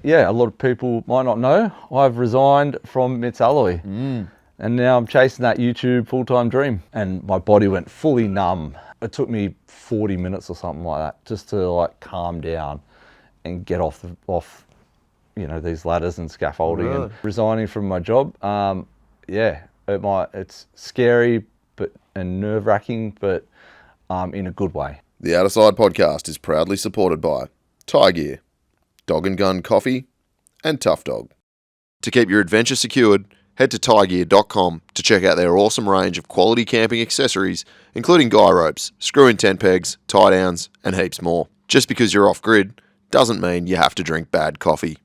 yeah, a lot of people might not know, I've resigned from Mitts Alloy. And now I'm chasing that YouTube full-time dream. And my body went fully numb. It took me 40 minutes or something like that just to like calm down and get off these ladders and scaffolding. Really? And resigning from my job. It's scary and nerve-wracking, but in a good way. The Outerside podcast is proudly supported by Tie Gear, Dog and Gun Coffee, and Tough Dog. To keep your adventure secured, head to tiegear.com to check out their awesome range of quality camping accessories, including guy ropes, screw-in tent pegs, tie downs, and heaps more. Just because you're off-grid doesn't mean you have to drink bad coffee.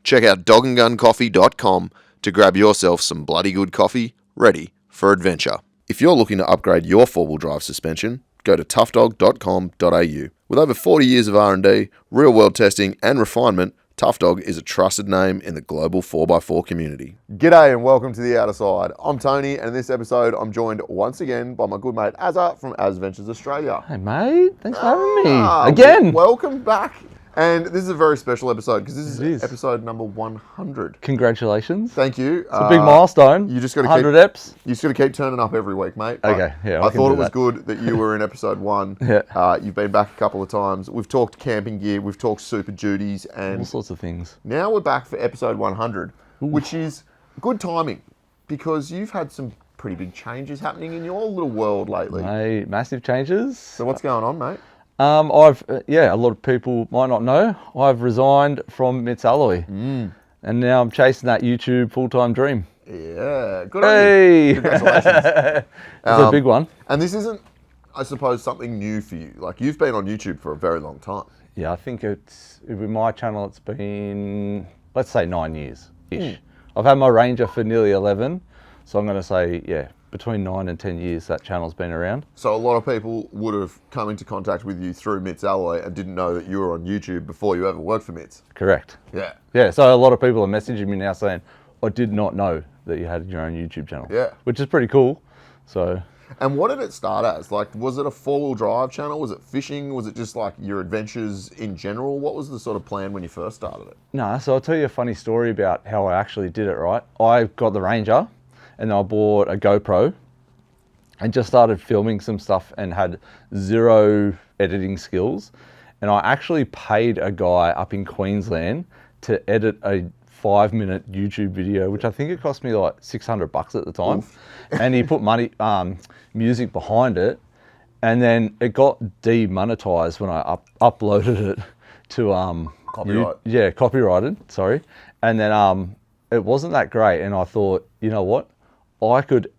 Check out dogandguncoffee.com to grab yourself some bloody good coffee ready for adventure. If you're looking to upgrade your four-wheel drive suspension, go to toughdog.com.au. With over 40 years of R&D, real-world testing and refinement, Tough Dog is a trusted name in the global 4x4 community. G'day and welcome to the Outerside. I'm Tony, and in this episode I'm joined once again by my good mate Azza from Azventures Australia. Hey mate, thanks for having me again. Welcome back. And this is a very special episode because this is episode number 100. Congratulations. Thank you. It's a big milestone. You just got to 100 eps. You just got to keep turning up every week, mate. Okay, yeah. I thought it was good that you were in episode 1. Yeah. You've been back a couple of times. We've talked camping gear. We've talked super duties, and all sorts of things. Now we're back for episode 100, which is good timing because you've had some pretty big changes happening in your little world lately. Mate, massive changes. So what's going on, mate? a lot of people might not know, I've resigned from Mitts Alloy. And now I'm chasing that YouTube full-time dream. Yeah, good on you. Congratulations. It's a big one. And this isn't, I suppose, something new for you. Like, you've been on YouTube for a very long time. Yeah, I think with my channel, it's been, let's say 9 years-ish. I've had my Ranger for nearly 11. So I'm going to say, yeah, between 9 and 10 years that channel's been around. So a lot of people would have come into contact with you through Mitts Alloy and didn't know that you were on YouTube before you ever worked for Mitts. Correct. Yeah. Yeah, so a lot of people are messaging me now saying, I did not know that you had your own YouTube channel. Yeah. Which is pretty cool. So. And what did it start as? Like, was it a four-wheel drive channel? Was it fishing? Was it just like your adventures in general? What was the sort of plan when you first started it? No, so I'll tell you a funny story about how I actually did it, right? I got the Ranger and then I bought a GoPro and just started filming some stuff and had zero editing skills. And I actually paid a guy up in Queensland to edit a 5-minute YouTube video, which I think it cost me like $600 at the time. Oof. And he put music behind it. And then it got demonetized when I uploaded it to copyright. Copyrighted, sorry. And then it wasn't that great. And I thought, you know what? I could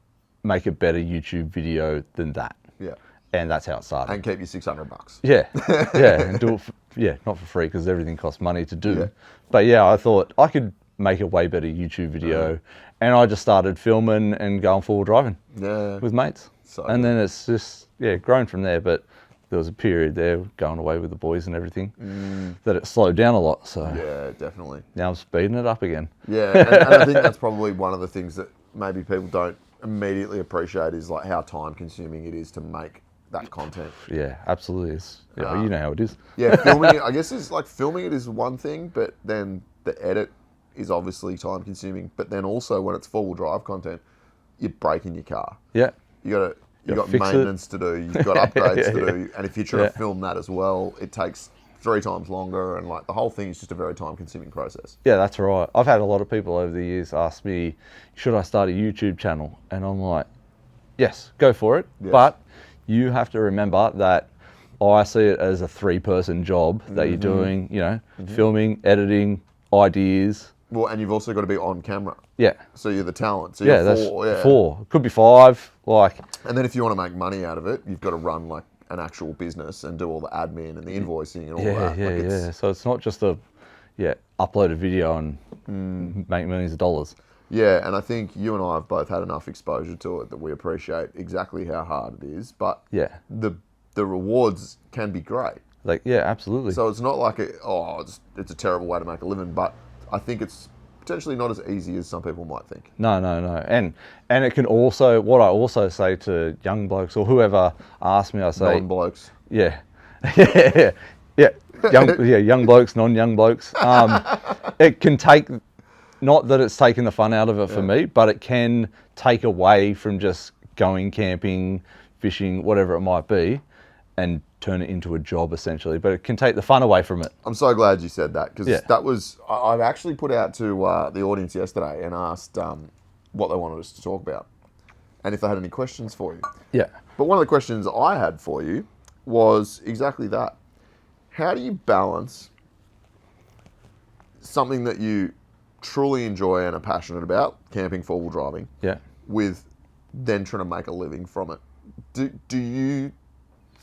make a better YouTube video than that. Yeah. And that's how it started. And keep your $600. Yeah. Yeah. And do it not for free because everything costs money to do. Yeah. But yeah, I thought I could make a way better YouTube video. And I just started filming and going forward driving with mates. And then it's just, grown from there. But there was a period there going away with the boys and everything that it slowed down a lot. So yeah, definitely. Now I'm speeding it up again. Yeah. And I think that's probably one of the things that maybe people don't immediately appreciate is like how time consuming it is to make that content. Yeah, absolutely. You know how it is. Yeah, filming it, I guess is like filming it is one thing, but then the edit is obviously time consuming. But then also when it's four-wheel drive content, you're breaking your car. Yeah. You've got maintenance to do, you've got upgrades to do, and if you're trying to film that as well, it takes 3 times longer, and like the whole thing is just a very time-consuming process. Yeah, that's right. I've had a lot of people over the years ask me, should I start a YouTube channel? And I'm like, yes, go for it. Yes. But you have to remember that I see it as a 3-person job that you're doing, filming, editing, ideas. Well, and you've also got to be on camera. Yeah. So you're the talent. So you're 4. Could be 5. And then if you want to make money out of it, you've got to run like an actual business and do all the admin and the invoicing and all that. Yeah. So it's not just upload a video and make millions of dollars. Yeah, and I think you and I have both had enough exposure to it that we appreciate exactly how hard it is. But the rewards can be great. Absolutely. So it's not like it's a terrible way to make a living, but I think it's potentially not as easy as some people might think. No. And it can also, what I also say to young blokes or whoever asks me, I say... Non-blokes. Yeah. Yeah, young blokes, non-young blokes. It can take, not that it's taken the fun out of it for me, but it can take away from just going camping, fishing, whatever it might be, and turn it into a job essentially. But it can take the fun away from it. I'm so glad you said that, because that was, I've actually put out to the audience yesterday and asked what they wanted us to talk about and if they had any questions for you. Yeah. But one of the questions I had for you was exactly that. How do you balance something that you truly enjoy and are passionate about, camping, four-wheel driving, with then trying to make a living from it? Do you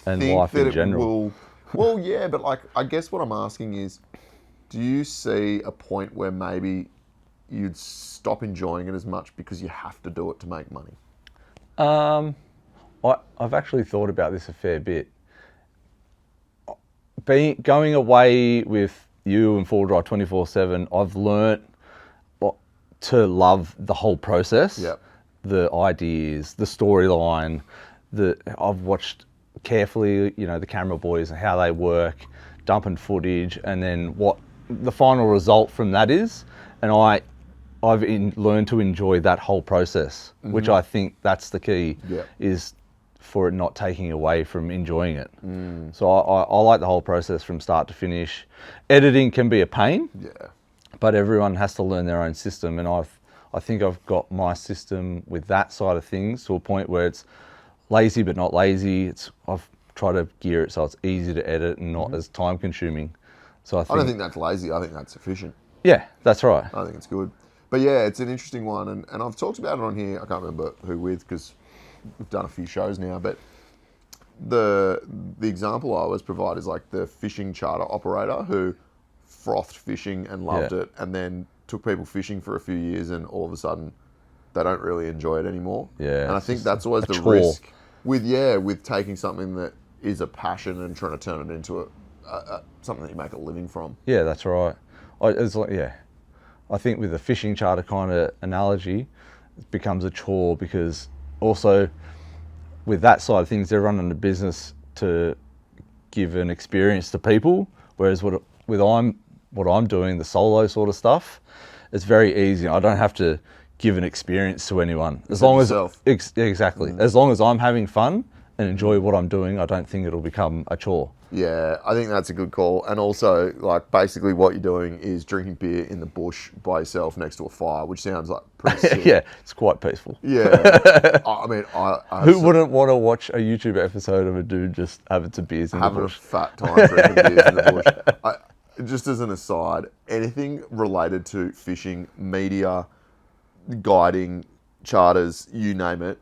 and think life that in it general? will... Well, yeah, but like, I guess what I'm asking is, do you see a point where maybe you'd stop enjoying it as much because you have to do it to make money? I've actually thought about this a fair bit. Going away with you and four-wheel drive 24/7, I've learnt to love the whole process. Yep. The ideas, the storyline. I've watched carefully, the camera boys and how they work, dumping footage, and then what the final result from that is. And I've learned to enjoy that whole process, which I think that's the key, is for it not taking away from enjoying it. So I like the whole process from start to finish. Editing can be a pain, but everyone has to learn their own system, and I think I've got my system with that side of things to a point where it's lazy but not lazy. I've tried to gear it so it's easy to edit and not as time consuming. So I don't think that's lazy. I think that's efficient. Yeah, that's right. I think it's good. But yeah, it's an interesting one, and I've talked about it on here. I can't remember who with, because we've done a few shows now, but the example I always provide is like the fishing charter operator who frothed fishing and loved it, and then took people fishing for a few years, and all of a sudden they don't really enjoy it anymore. Yeah, and I think that's always the chore. risk with taking something that is a passion and trying to turn it into something that you make a living from. Yeah, that's right. I think with the fishing charter kind of analogy, it becomes a chore, because also with that side of things, they're running a business to give an experience to people, whereas what I'm doing, the solo sort of stuff, it's very easy. I don't have to give an experience to anyone. As long as exactly, as long as I'm having fun and enjoy what I'm doing, I don't think it'll become a chore. Yeah, I think that's a good call. And also, like, basically what you're doing is drinking beer in the bush by yourself next to a fire, which sounds like pretty sick. Yeah, it's quite peaceful. Yeah. I mean, who wouldn't want to watch a YouTube episode of a dude just having some beers in the bush? Having a fat time drinking beers in the bush. Just as an aside, anything related to fishing, media, guiding, charters, you name it,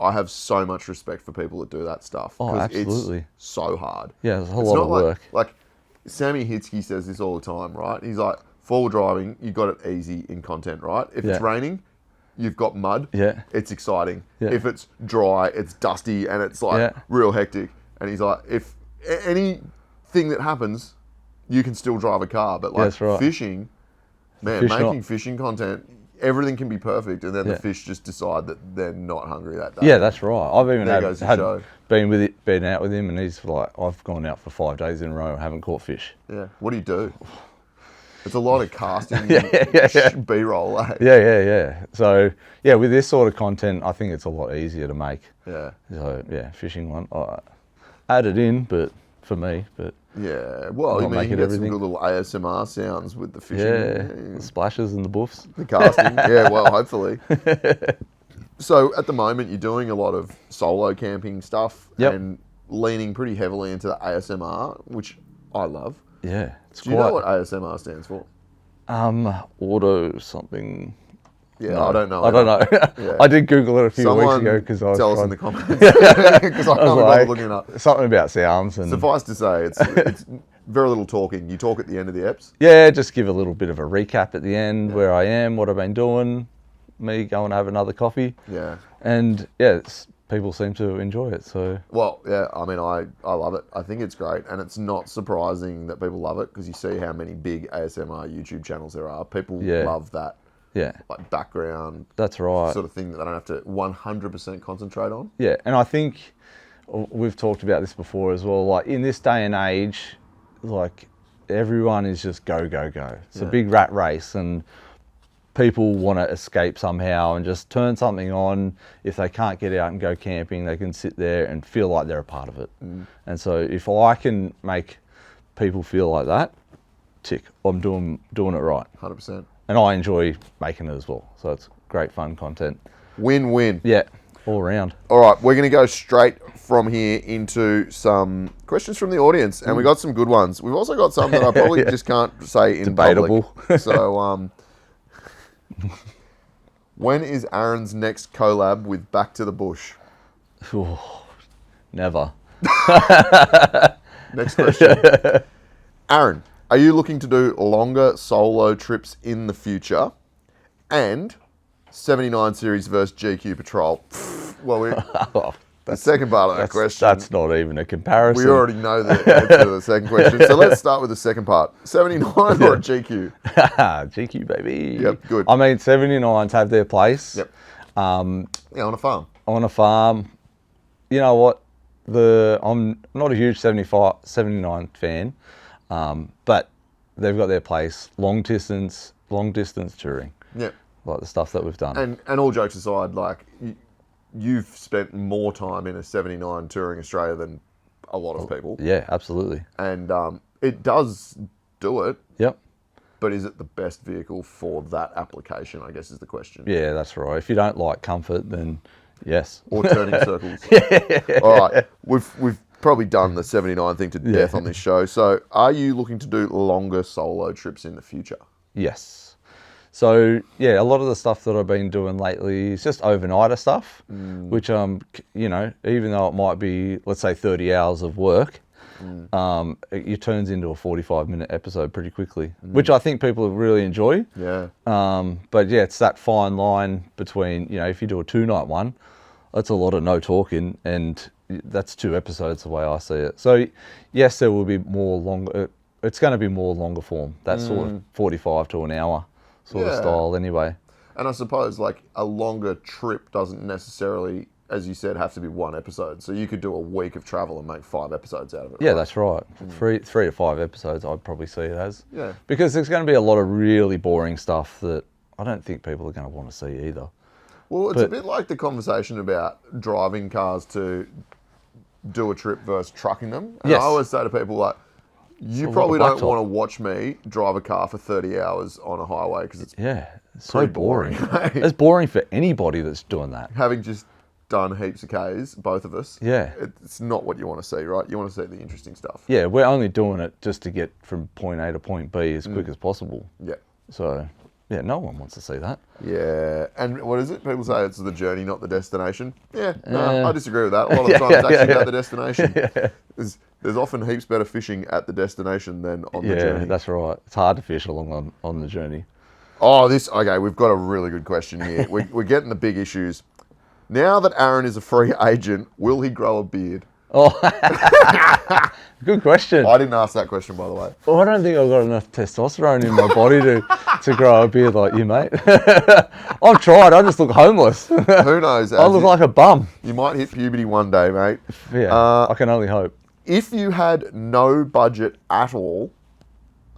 I have so much respect for people that do that stuff. Oh, absolutely. It's so hard. Yeah, it's a whole lot of work. Like Sammy Hitsky says this all the time, right? He's like, four-wheel driving, you got it easy in content, right? If it's raining, you've got mud. Yeah. It's exciting. Yeah. If it's dry, it's dusty and it's like real hectic. And he's like, if anything that happens, you can still drive a car. But like fishing, man, making fishing content, everything can be perfect, and then the fish just decide that they're not hungry that day. Yeah, that's right. I've even been out with him, and he's like, I've gone out for 5 days in a row and haven't caught fish. Yeah. What do? It's a lot of casting B-roll. Eh? Yeah. So, yeah, with this sort of content, I think it's a lot easier to make. Yeah. So, yeah, fishing one. I add it in, but for me, but... Yeah, well, you can get some good little ASMR sounds with the fishing. Yeah, the splashes and the buffs. The casting, yeah, well, hopefully. So at the moment, you're doing a lot of solo camping stuff and leaning pretty heavily into the ASMR, which I love. Yeah. Do you know what ASMR stands for? Auto something... Yeah, no, I don't know. Yeah. I did Google it a few weeks ago because I was tell us in the comments because I can't remember looking it up. Something about sounds. And suffice to say, it's very little talking. You talk at the end of the eps? Yeah, just give a little bit of a recap at the end, where I am, what I've been doing, me go and have another coffee. Yeah. And people seem to enjoy it. So. Well, yeah, I mean, I love it. I think it's great. And it's not surprising that people love it, because you see how many big ASMR YouTube channels there are. People love that. Yeah. Like background. That's right. Sort of thing that they don't have to 100% concentrate on. Yeah, and I think we've talked about this before as well. Like in this day and age, like everyone is just go, go, go. It's a big rat race, and people want to escape somehow and just turn something on. If they can't get out and go camping, they can sit there and feel like they're a part of it. And so if I can make people feel like that, tick, I'm doing it right. 100%. And I enjoy making it as well. So it's great fun content. Win-win. Yeah, all around. All right, we're going to go straight from here into some questions from the audience, and we got some good ones. We've also got some that I probably just can't say in Debatable. public. So, when is Aaron's next collab with Back to the Bush? Ooh, never. Next question. Aaron, are you looking to do longer solo trips in the future? And 79 series versus GQ Patrol. Well, the second part of that question. That's not even a comparison. We already know the answer to the second question. So let's start with the second part. 79 or GQ? GQ, baby. Yep, good. I mean, 79s have their place. Yep. On a farm. On a farm. You know what? I'm not a huge 79 fan, but they've got their place. Long distance touring. Yep. Like the stuff that we've done. And all jokes aside, like you've spent more time in a 79 touring Australia than a lot of people. Yeah, absolutely. And it does do it. Yep. But is it the best vehicle for that application, I guess is the question. Yeah, that's right. If you don't like comfort, then yes. Or turning circles. All right. We've probably done the 79 thing to death on this show. So are you looking to do longer solo trips in the future? Yes. So yeah, a lot of the stuff that I've been doing lately is just overnighter stuff, which you know, even though it might be, let's say 30 hours of work, it turns into a 45-minute episode pretty quickly, which I think people really enjoy. Yeah. But yeah, it's that fine line between, you know, if you do a 2-night one, that's a lot of no talking, and that's 2 episodes the way I see it. So yes, there will be more longer. It's going to be more longer form. That sort of 45 to an hour sort of style anyway. And I suppose like a longer trip doesn't necessarily, as you said, have to be 1 episode. So you could do a week of travel and make 5 episodes out of it. Yeah, right? that's right. 3 to 5 episodes I'd probably see it as. Yeah. Because there's going to be a lot of really boring stuff that I don't think people are going to want to see either. Well, it's a bit like the conversation about driving cars to do a trip versus trucking them. And I always say to people, like, you probably don't want to watch me drive a car for 30 hours on a highway because it's so boring. It's boring for anybody that's doing that. Having just done heaps of Ks, both of us. Yeah. It's not what you want to see, right? You want to see the interesting stuff. Yeah, we're only doing it just to get from point A to point B as quick as possible. Yeah. So, yeah, no one wants to see that. Yeah. And what is it? People say it's the journey, not the destination. Yeah, no, I disagree with that. A lot of the time it's actually about the destination. There's often heaps better fishing at the destination than on the journey. Yeah, that's right. It's hard to fish along on the journey. Oh, okay, we've got a really good question here. We're getting the big issues. Now that Aaron is a free agent, will he grow a beard? Oh, good question. I didn't ask that question, by the way. Well, I don't think I've got enough testosterone in my body to grow a beard like you, mate. I've tried. I just look homeless. Who knows? I look like a bum. You might hit puberty one day, mate. Yeah, I can only hope. If you had no budget at all,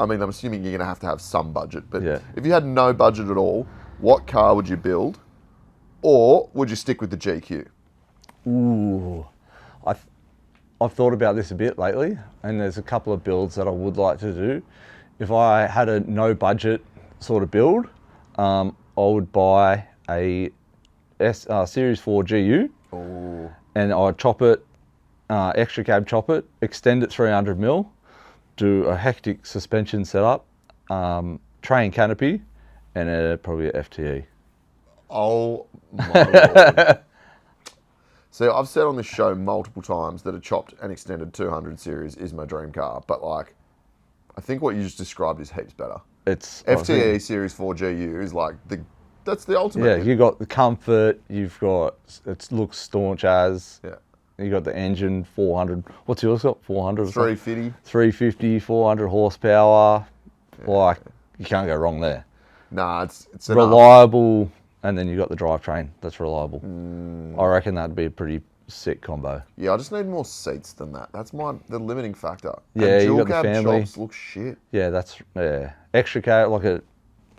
I mean, I'm assuming you're going to have some budget, but if you had no budget at all, what car would you build? Or would you stick with the GQ? Ooh, I've thought about this a bit lately, and there's a couple of builds that I would like to do. If I had a no budget sort of build, I would buy a Series 4 GU, and I'd chop it, extra cab chop it, extend it 300mm, do a hectic suspension setup, train canopy, and probably a FTE. Oh my Lord. See, I've said on this show multiple times that a chopped and extended 200 series is my dream car, but like, I think what you just described is heaps better. It's FTE Series 4 GU is like that's the ultimate. Yeah, you got the comfort, you've got, it looks staunch as. Yeah. You got the engine, 400. What's yours got? 400 or 350. 350, 400 horsepower. Yeah. Like, you can't go wrong there. Nah, it's reliable, and then you got the drivetrain that's reliable. I reckon that'd be a pretty sick combo. Yeah, I just need more seats than that. That's the limiting factor. Yeah, and you dual got the cab family. shops look shit. Yeah, extra cab, like a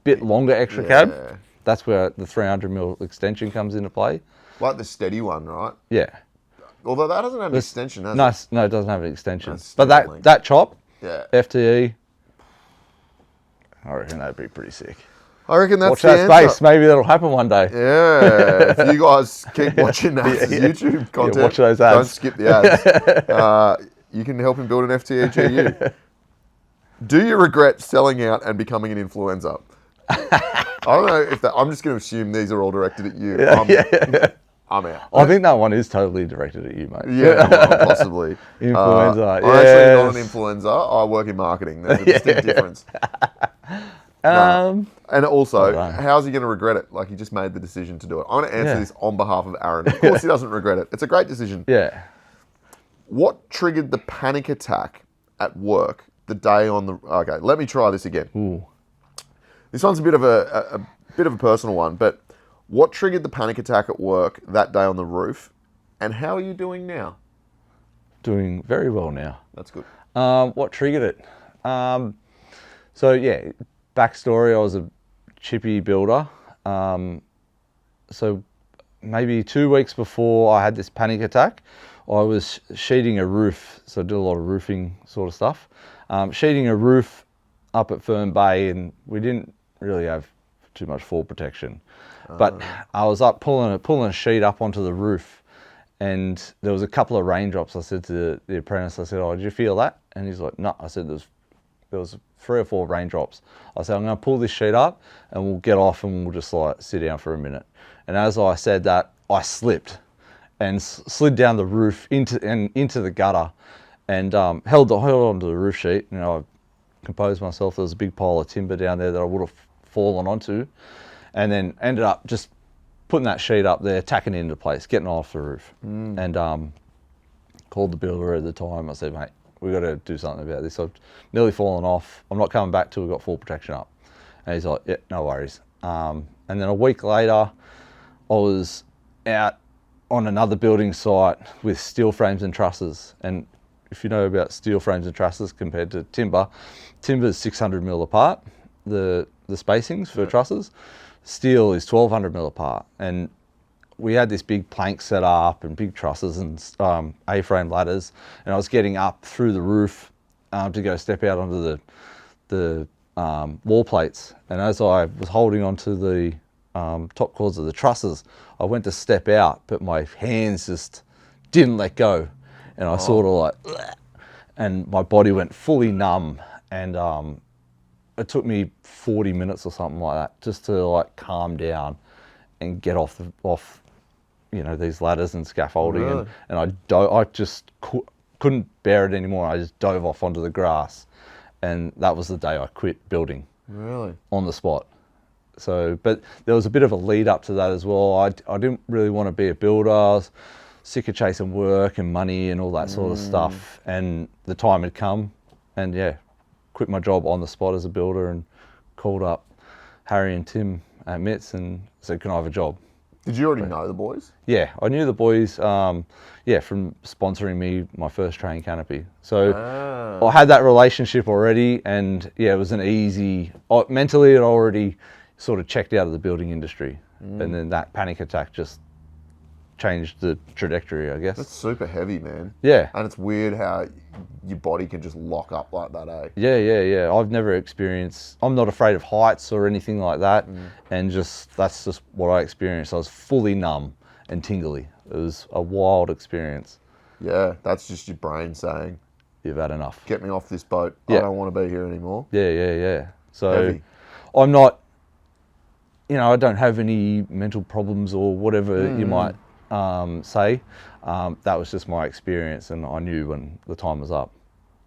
bit longer extra cab. Yeah. That's where the 300mm extension comes into play. Like the steady one, right? Yeah. Although that doesn't have an extension, has it? No, it doesn't have an extension. That's But that chop, yeah, FTE, I reckon that'd be pretty sick. I reckon that's Watch the that answer. space. Maybe that'll happen one day. Yeah, if you guys keep watching Azza's YouTube content, watch those ads. don't skip the ads. You can help him build an FTE. Do you regret selling out and becoming an influencer? I don't know if that. I'm just going to assume these are all directed at you. I'm out. I think that one is totally directed at you, mate. Yeah, well, possibly. Influencer. I'm actually not an influencer. I work in marketing. There's a distinct difference. And also, how's he going to regret it? Like, he just made the decision to do it. I'm going to answer this on behalf of Aaron. Of course he doesn't regret it. It's a great decision. Yeah. What triggered the panic attack at work the day on the... Okay, let me try this again. Ooh. This one's a bit of a personal one, but what triggered the panic attack at work that day on the roof, and how are you doing now? Doing very well now. That's good. What triggered it? So yeah, backstory, I was a chippy builder. So maybe 2 weeks before I had this panic attack, I was sheeting a roof. So I did a lot of roofing sort of stuff. Sheeting a roof up at Fern Bay, and we didn't really have too much fall protection. But I was up pulling a sheet up onto the roof, and there was a couple of raindrops. I said to the apprentice, I said, "Oh, did you feel that?" And he's like, "No." I said, there was 3 or 4 raindrops. I said, "I'm going to pull this sheet up, and we'll get off, and we'll just like sit down for a minute." And as I said that, I slipped and slid down the roof into the gutter, and held onto the roof sheet. You know, I composed myself. There was a big pile of timber down there that I would have fallen onto, and then ended up just putting that sheet up there, tacking it into place, getting off the roof. And called the builder at the time. I said, "Mate, we've got to do something about this. I've nearly fallen off. I'm not coming back till we've got full protection up." And he's like, "Yeah, no worries." And then a week later, I was out on another building site with steel frames and trusses. And if you know about steel frames and trusses compared to timber, timber's 600mm apart, the spacings for trusses. Steel is 1200mm apart. And we had this big plank set up and big trusses and A-frame ladders, and I was getting up through the roof to go step out onto the wall plates. And as I was holding onto the top cords of the trusses, I went to step out, but my hands just didn't let go, and I sort of like, and my body went fully numb, and it took me 40 minutes or something like that just to like calm down and get off you know, these ladders and scaffolding. Really? And I just couldn't bear it anymore. I just dove off onto the grass, and that was the day I quit building. Really? On the spot. So, but there was a bit of a lead up to that as well. I didn't really want to be a builder. I was sick of chasing work and money and all that sort of stuff. And the time had come, and yeah, quit my job on the spot as a builder and called up Harry and Tim at Mitts and said, "Can I have a job?" Did you already know the boys? Yeah, I knew the boys, from sponsoring me my first training canopy. So I had that relationship already, and yeah, it was an easy, mentally it already sort of checked out of the building industry. And then that panic attack just changed the trajectory, I guess. That's super heavy, man. Yeah. And it's weird how your body can just lock up like that, eh? Yeah. I've never experienced, I'm not afraid of heights or anything like that. And that's just what I experienced. I was fully numb and tingly. It was a wild experience. Yeah, that's just your brain saying, "You've had enough. Get me off this boat. Yeah. I don't want to be here anymore." Yeah. So Heavy. I'm not, I don't have any mental problems or whatever you might say. That was just my experience, and I knew when the time was up.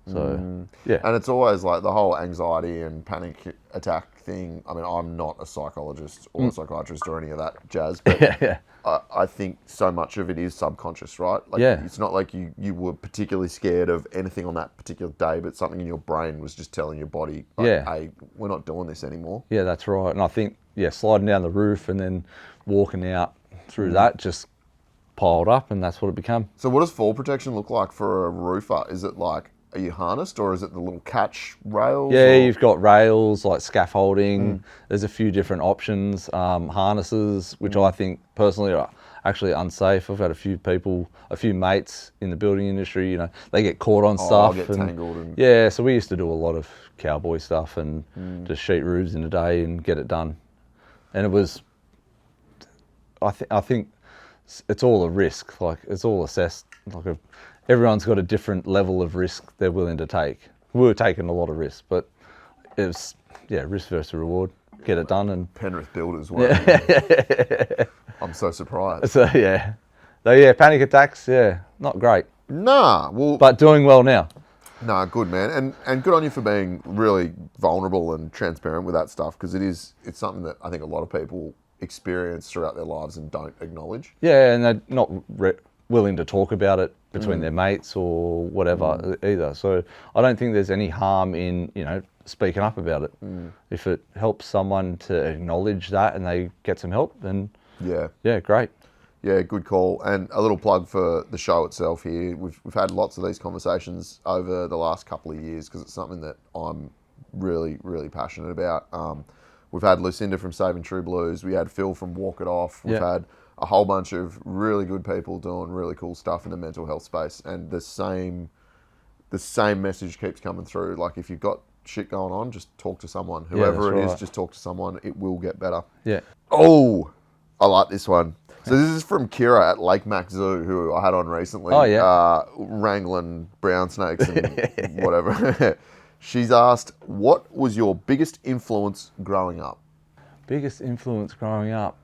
So, yeah. And it's always like the whole anxiety and panic attack thing. I mean, I'm not a psychologist or a psychiatrist or any of that jazz, but Yeah. I think so much of it is subconscious, right? Like, Yeah. it's not like you were particularly scared of anything on that particular day, but something in your brain was just telling your body, like, Yeah. "Hey, we're not doing this anymore." Yeah, that's right. And I think, sliding down the roof and then walking out through that just piled up, and that's what it became. So what does fall protection look like for a roofer? Is it like, are you harnessed, or is it the little catch rails? Yeah, you've got rails, like scaffolding. There's a few different options. Harnesses, which I think personally are actually unsafe. I've had a few mates in the building industry, you know, they get caught on stuff. Get tangled. And... Yeah, so we used to do a lot of cowboy stuff and just sheet roofs in a day and get it done. And it was, I think it's all a risk, like it's all assessed. Like everyone's got a different level of risk they're willing to take. We were taking a lot of risk, but it was, risk versus reward. Get it done. And Penrith builders, weren't you? I'm so surprised. So panic attacks, not great. Nah, well, but doing well now. Nah, good man, and good on you for being really vulnerable and transparent with that stuff, because it's something that I think a lot of people experience throughout their lives and don't acknowledge. Yeah, and they're not willing to talk about it between their mates or whatever either. So I don't think there's any harm in, you know, speaking up about it. If it helps someone to acknowledge that and they get some help, then yeah, great. Yeah, good call. And a little plug for the show itself here. We've had lots of these conversations over the last couple of years because it's something that I'm really, really passionate about. We've had Lucinda from Saving True Blues. We had Phil from Walk It Off. We've had a whole bunch of really good people doing really cool stuff in the mental health space. And the same message keeps coming through. Like, if you've got shit going on, just talk to someone. Whoever it is, just talk to someone. It will get better. Yeah. Oh, I like this one. So this is from Kira at Lake Mac Zoo, who I had on recently. Oh, yeah. Wrangling brown snakes and whatever. She's asked, what was your biggest influence growing up? Biggest influence growing up?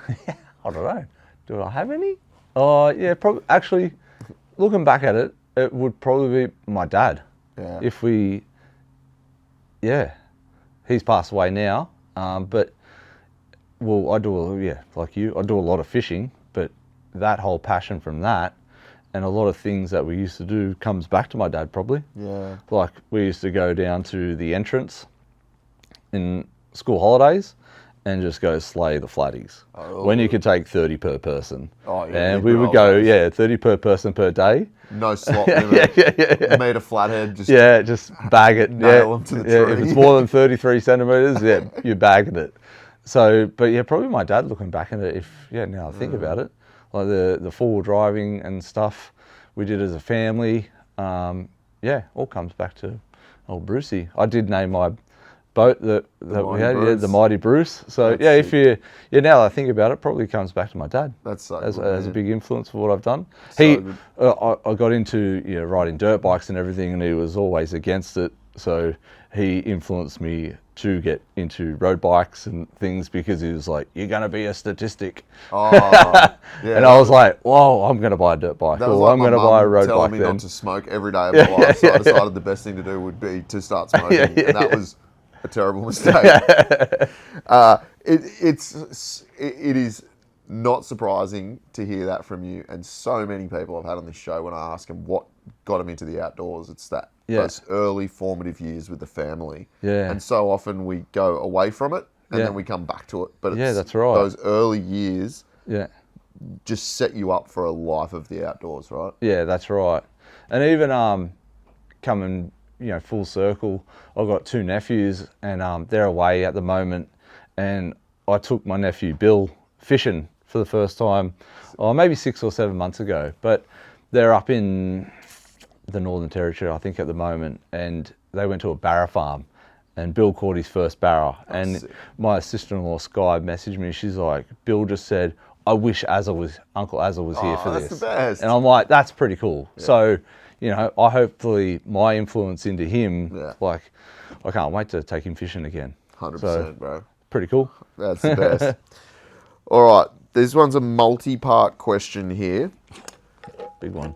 I don't know. Do I have any? Oh, yeah, probably. Actually, looking back at it, it would probably be my dad. Yeah. He's passed away now, but... Well, I do, like you, I do a lot of fishing, but that whole passion from that and a lot of things that we used to do comes back to my dad probably. Yeah. Like we used to go down to the entrance in school holidays and just go slay the flatties. Oh. When you could take 30 per person. Oh, yeah. And we would go, 30 per person per day. No slot limit. Made a flathead. Just bag it. Nail them to the tree. If it's more than 33 centimetres, you're bagging it. So, but probably my dad looking back at it, now I think about it, like the four-wheel driving and stuff we did as a family, all comes back to old Brucey. I did name my boat that we had, the Mighty Bruce. So that's now that I think about it, probably comes back to my dad. That's so as good, a big influence for what I've done. I got into riding dirt bikes and everything, and he was always against it. So he influenced me to get into road bikes and things because he was like, "You're going to be a statistic." Oh, yeah. And I was like, "Whoa, I'm going to buy a dirt bike, or I'm going to buy a road bike." Telling me not to smoke every day of my life, so I decided the best thing to do would be to start smoking, and that was a terrible mistake. It is not surprising to hear that from you, and so many people I've had on this show when I ask them what got them into the outdoors, it's that those early formative years with the family. Yeah. And so often we go away from it and then we come back to it. But it's that's right. Those early years just set you up for a life of the outdoors, right? Yeah, that's right. And even coming, full circle, I've got two nephews and they're away at the moment, and I took my nephew Bill fishing for the first time, maybe 6 or 7 months ago. But they're up in the Northern Territory, I think, at the moment, and they went to a barra farm, and Bill caught his first barra. And my sister-in-law Sky messaged me. She's like, "Bill just said, I wish Uncle Azza was here for this." That's the best. And I'm like, that's pretty cool. Yeah. So, I hopefully my influence into him, I can't wait to take him fishing again. 100%, bro. Pretty cool. That's the best. All right, this one's a multi-part question here. Big one.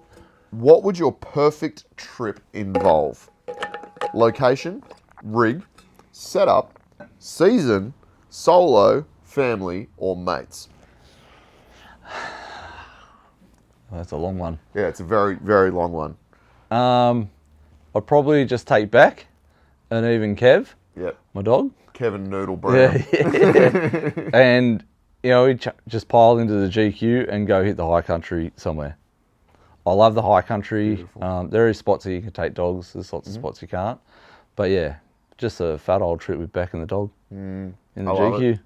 What would your perfect trip involve? Location, rig, setup, season, solo, family, or mates? That's a long one. Yeah, it's a very, very long one. I'd probably just take Beck and even Kev, my dog. Kevin Noodle Brown. And you know, we just pile into the GQ and go hit the high country somewhere. I love the high country. There are spots that you can take dogs. There's lots of spots you can't. But yeah, just a fat old trip with Beck and the dog in the GQ.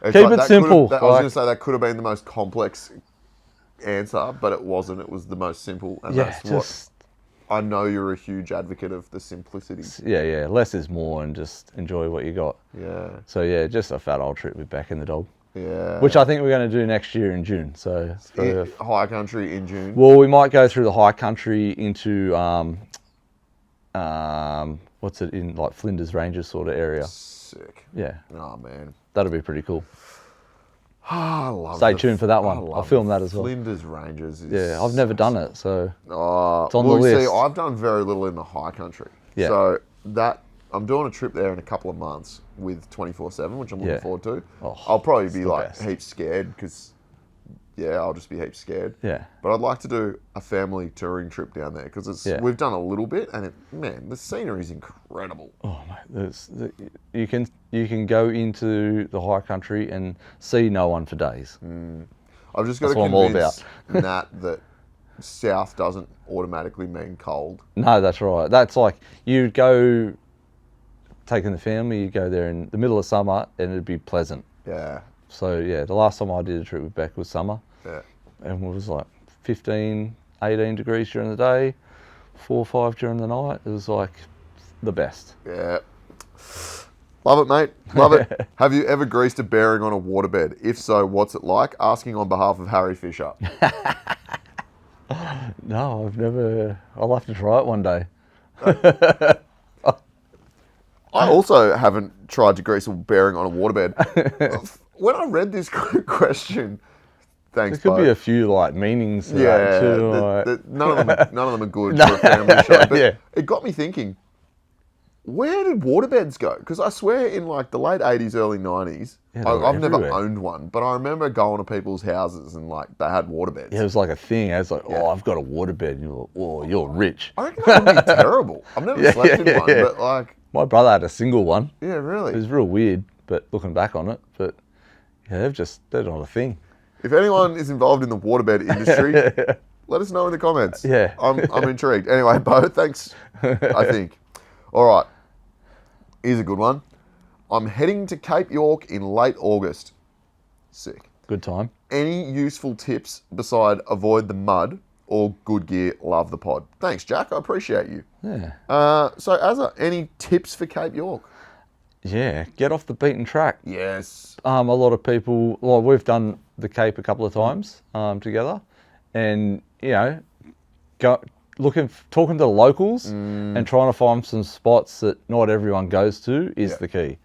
Keep it simple. I was going to say that could have been the most complex answer, but it wasn't. It was the most simple. And that's what I know you're a huge advocate of, the simplicity. Yeah. Less is more, and just enjoy what you got. Yeah. So yeah, just a fat old trip with Beck and the dog. Yeah. Which I think we're going to do next year in June. So high country in June. Well, we might go through the high country into what's it in, like Flinders Ranges sort of area. Sick. Yeah. Oh man. That'll be pretty cool. I love Stay tuned for that one. I'll film that as well. Flinders Ranges. Yeah, I've never done it, so it's on the list. list. See, I've done very little in the high country. Yeah. So that I'm doing a trip there in a couple of months with 24/7, which I'm looking forward to. Oh, I'll probably be like heaps scared because, I'll just be heaps scared. Yeah. But I'd like to do a family touring trip down there because we've done a little bit, and the scenery is incredible. Oh mate, you can go into the high country and see no one for days. I've just got to convince Nat that south doesn't automatically mean cold. No, that's right. That's like you go taking the family, you go there in the middle of summer and it'd be pleasant. Yeah. So yeah, the last time I did a trip with Beck was summer. Yeah. And it was like 15, 18 degrees during the day, 4 or 5 during the night. It was like the best. Yeah. Love it, mate. Love it. Have you ever greased a bearing on a waterbed? If so, what's it like? Asking on behalf of Harry Fisher. No, I've never. I'll have to try it one day. I also haven't tried to grease a bearing on a waterbed. When I read this question, thanks, there could be a few like meanings. To that too, none of them are good for a family show. But it got me thinking. Where did waterbeds go? Because I swear in like the late 80s, early 90s, I've never owned one, but I remember going to people's houses and like they had waterbeds. Yeah, it was like a thing. I was like, oh, I've got a waterbed. And you're like, oh, you're rich. I reckon that would be terrible. I've never slept in one, but like... My brother had a single one. Yeah, really? It was real weird, but looking back on it, but yeah, they're not a thing. If anyone is involved in the waterbed industry, let us know in the comments. Yeah. I'm intrigued. Anyway, Bo, thanks, I think. All right. Here's a good one. I'm heading to Cape York in late August. Sick. Good time. Any useful tips beside avoid the mud or good gear? Love the pod. Thanks, Jack. I appreciate you. Yeah. So, Azza, any tips for Cape York? Yeah, get off the beaten track. Yes. A lot of people, well, we've done the Cape a couple of times together, and, you know, talking to the locals and trying to find some spots that not everyone goes to is the key.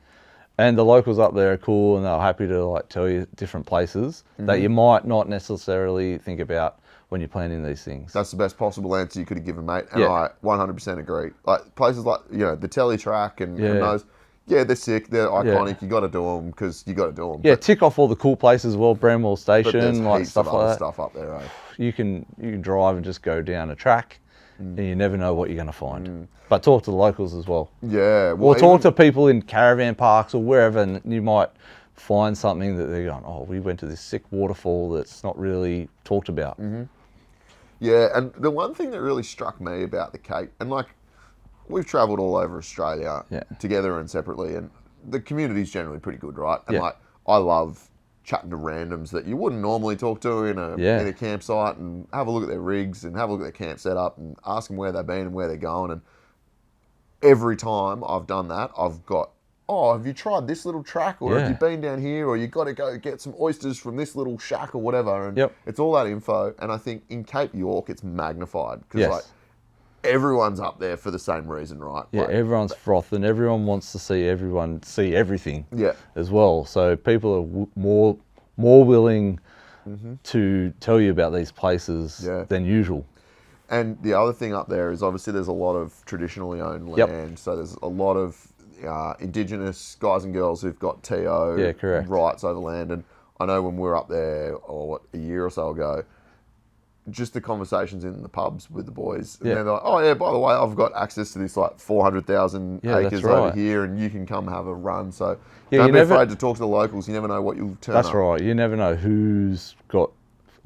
And the locals up there are cool, and they're happy to like tell you different places that you might not necessarily think about when you're planning these things. That's the best possible answer you could have given, mate. And I 100% agree. Like places like, you know, the Telly track and those, they're sick, they're iconic. You got to do them because you got to do them. Yeah, tick off all the cool places as well. Bramwell Station, like stuff like that. Stuff up there, eh? You can drive and just go down a track, and you never know what you're going to find. But talk to the locals as well. Yeah. Well, or talk to people in caravan parks or wherever, and you might find something that they're going, oh, we went to this sick waterfall that's not really talked about. Yeah, and the one thing that really struck me about the Cape, and like, we've travelled all over Australia together and separately, and the community's generally pretty good, right? And like, I love chatting to randoms that you wouldn't normally talk to in a campsite, and have a look at their rigs and have a look at their camp setup and ask them where they've been and where they're going. And every time I've done that, I've got, oh, have you tried this little track, or have you been down here, or you got to go get some oysters from this little shack or whatever. And it's all that info. And I think in Cape York, it's magnified because like everyone's up there for the same reason, right? Yeah, like, everyone's frothing. Everyone wants to see everyone see everything as well. So people are more willing to tell you about these places than usual. And the other thing up there is obviously there's a lot of traditionally owned land. So there's a lot of Indigenous guys and girls who've got TO rights over land. And I know when we were up there, a year or so ago, just the conversations in the pubs with the boys. And they're like, oh yeah, by the way, I've got access to this like 400,000 acres over here and you can come have a run. So don't be afraid to talk to the locals. You never know what you'll turn up. That's right. You never know who's got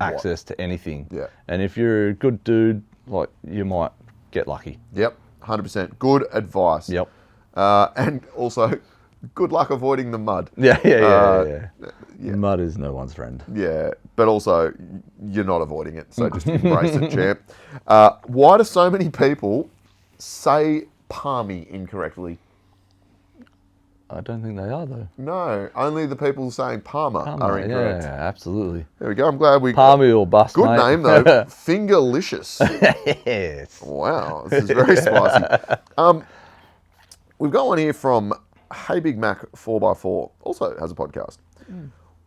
access to anything. Yeah. And if you're a good dude, like, you might get lucky. Yep, 100%. Good advice. Yep. And also, good luck avoiding the mud. Yeah. Mud is no one's friend. Yeah, but also, you're not avoiding it, so just embrace it, champ. Why do so many people say palmy incorrectly? I don't think they are, though. No, only the people saying Palmer are incorrect. Yeah, absolutely. There we go. I'm glad we... Palmy or bust, Good mate. name, though. Fingerlicious. Yes. Wow, this is very spicy. We've got one here from Hey Big Mac 4x4, also has a podcast.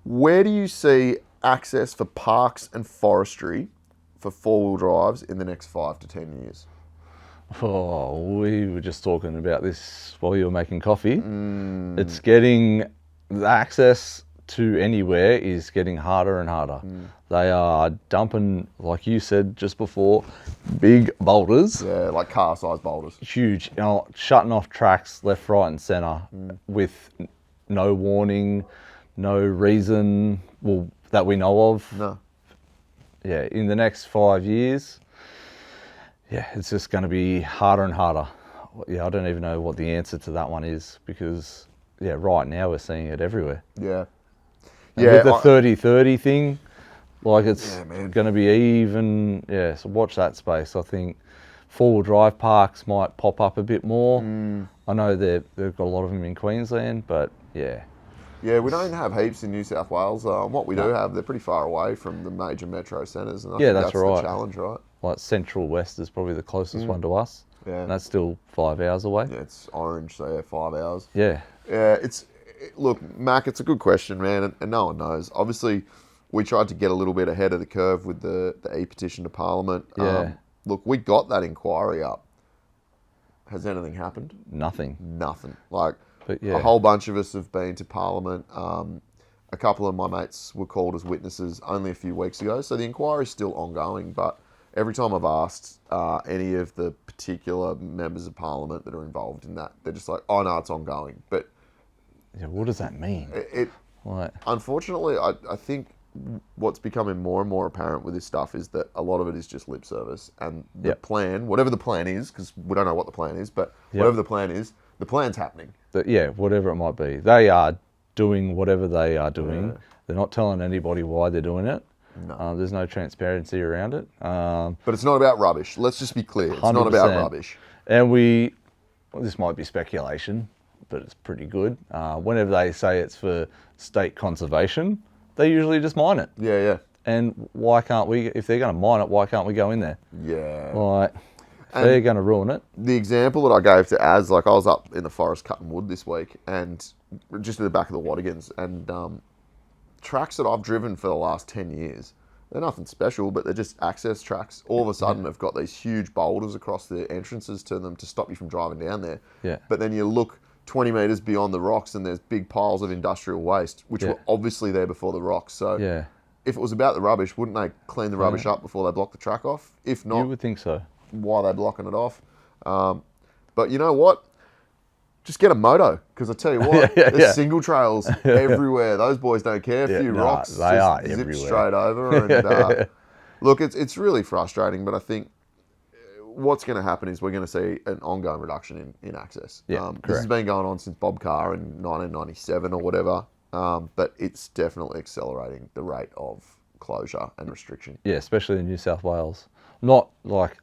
Where do you see access for parks and forestry for four-wheel drives in the next 5 to 10 years? Oh, we were just talking about this while you were making coffee. It's getting, the access to anywhere is getting harder and harder. They are dumping, like you said just before, big boulders. Yeah, like car-sized boulders. Huge, shutting off tracks left, right and centre with no warning, no reason, well, that we know of. No. Yeah, in the next 5 years, yeah, it's just going to be harder and harder. Yeah, I don't even know what the answer to that one is because, yeah, right now we're seeing it everywhere. Yeah. And with the 30-30 thing, like it's going to be even, so watch that space. I think four-wheel drive parks might pop up a bit more. I know they've got a lot of them in Queensland, but yeah. Yeah, we don't have heaps in New South Wales. What we do have, they're pretty far away from the major metro centres. And I think that's right. the challenge, right? Like Central West is probably the closest one to us. Yeah. And that's still 5 hours away. Yeah, it's orange, so yeah, 5 hours. Yeah. Yeah, look, Mac, it's a good question, man, and no one knows. Obviously, we tried to get a little bit ahead of the curve with the e-petition to Parliament. Yeah. Look, we got that inquiry up. Has anything happened? Nothing. Nothing. Like, but yeah. A whole bunch of us have been to Parliament. A couple of my mates were called as witnesses only a few weeks ago, so the inquiry's still ongoing, but every time I've asked any of the particular members of Parliament that are involved in that, they're just like, oh no, it's ongoing. But yeah, what does that mean? Unfortunately, I think what's becoming more and more apparent with this stuff is that a lot of it is just lip service. And the plan, whatever the plan is, because we don't know what the plan is, but whatever the plan is, the plan's happening. Whatever it might be. They are doing whatever they are doing. They're not telling anybody why they're doing it. No. There's no transparency around it. But it's not about rubbish. Let's just be clear. It's 100%. Not about rubbish. And this might be speculation, but it's pretty good. Whenever they say it's for state conservation, they usually just mine it. Yeah. And why can't we, if they're going to mine it, why can't we go in there? Yeah. Like, they're going to ruin it. The example that I gave to Az, like I was up in the forest cutting wood this week and just at the back of the Wattigans, and tracks that I've driven for the last 10 years, they're nothing special, but they're just access tracks. All of a sudden have got these huge boulders across the entrances to them to stop you from driving down there. Yeah. But then you look 20 metres beyond the rocks and there's big piles of industrial waste, which were obviously there before the rocks. So if it was about the rubbish, wouldn't they clean the rubbish up before they block the track off? If not, you would think so. Why are they blocking it off? But you know what? Just get a moto, because I tell you what, there's single trails everywhere. Those boys don't care. A few rocks, they are zip everywhere. Straight over. And look, it's really frustrating, but I think what's going to happen is we're going to see an ongoing reduction in access. This has been going on since Bob Carr in 1997 or whatever, but it's definitely accelerating the rate of closure and restriction. Yeah, especially in New South Wales. Not like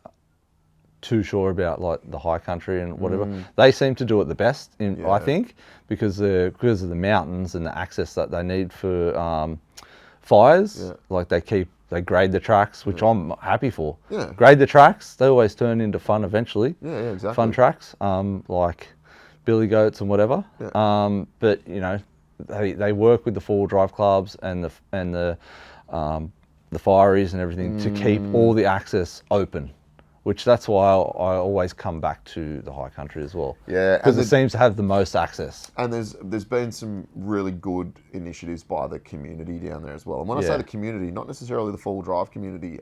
too sure about like the high country and whatever. They seem to do it the best, I think, because of the mountains and the access that they need for fires. Like they grade the tracks, which I'm happy for. Grade the tracks. They always turn into fun eventually. Yeah, exactly. Fun tracks, like billy goats and whatever. But you know, they work with the four-wheel drive clubs and the fireys and everything to keep all the access open. which that's why I always come back to the high country as well. Yeah, because it seems to have the most access. And there's been some really good initiatives by the community down there as well. And when I say the community, not necessarily the four-wheel drive community,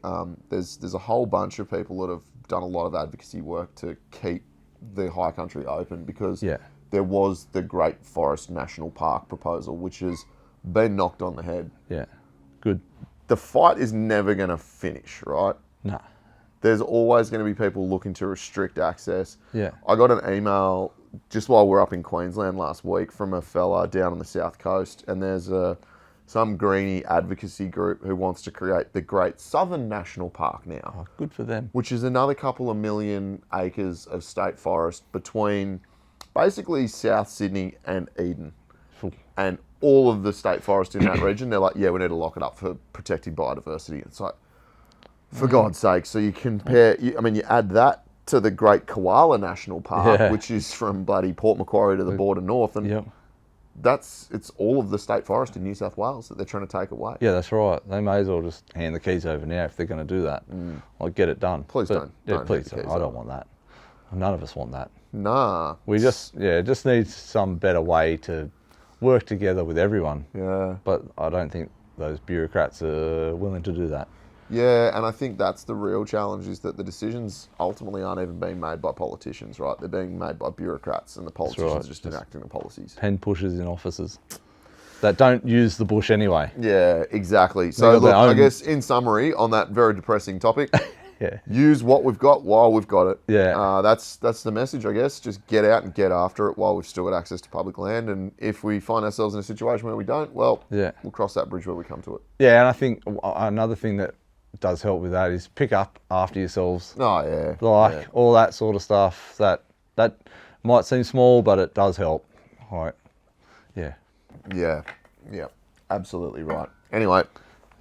there's a whole bunch of people that have done a lot of advocacy work to keep the high country open, because there was the Great Forest National Park proposal, which has been knocked on the head. Yeah, good. The fight is never going to finish, right? No. There's always going to be people looking to restrict access. Yeah. I got an email just while we were up in Queensland last week from a fella down on the south coast, and there's some greenie advocacy group who wants to create the Great Southern National Park now. Oh, good for them. Which is another couple of million acres of state forest between basically South Sydney and Eden. And all of the state forest in that region, they're like, yeah, we need to lock it up for protecting biodiversity. It's like, for God's sake. So you compare, you add that to the Great Koala National Park, which is from bloody Port Macquarie to the border north, and it's all of the state forest in New South Wales that they're trying to take away. Yeah, that's right. They may as well just hand the keys over now if they're going to do that. Like, get it done. Please don't. Yeah, please don't. I don't want that. None of us want that. Nah. We just need some better way to work together with everyone. Yeah. But I don't think those bureaucrats are willing to do that. Yeah, and I think that's the real challenge, is that the decisions ultimately aren't even being made by politicians, right? They're being made by bureaucrats, and the politicians are just enacting the policies. Pen pushers in offices that don't use the bush anyway. Yeah, exactly. So look, I guess in summary, on that very depressing topic, use what we've got while we've got it. Yeah. That's the message, I guess. Just get out and get after it while we've still got access to public land. And if we find ourselves in a situation where we don't, well, we'll cross that bridge where we come to it. Yeah, and I think another thing that does help with that is pick up after yourselves. Oh, yeah. Like all that sort of stuff that might seem small, but it does help. Right. Yeah. Yeah. Yeah. Absolutely right. Anyway.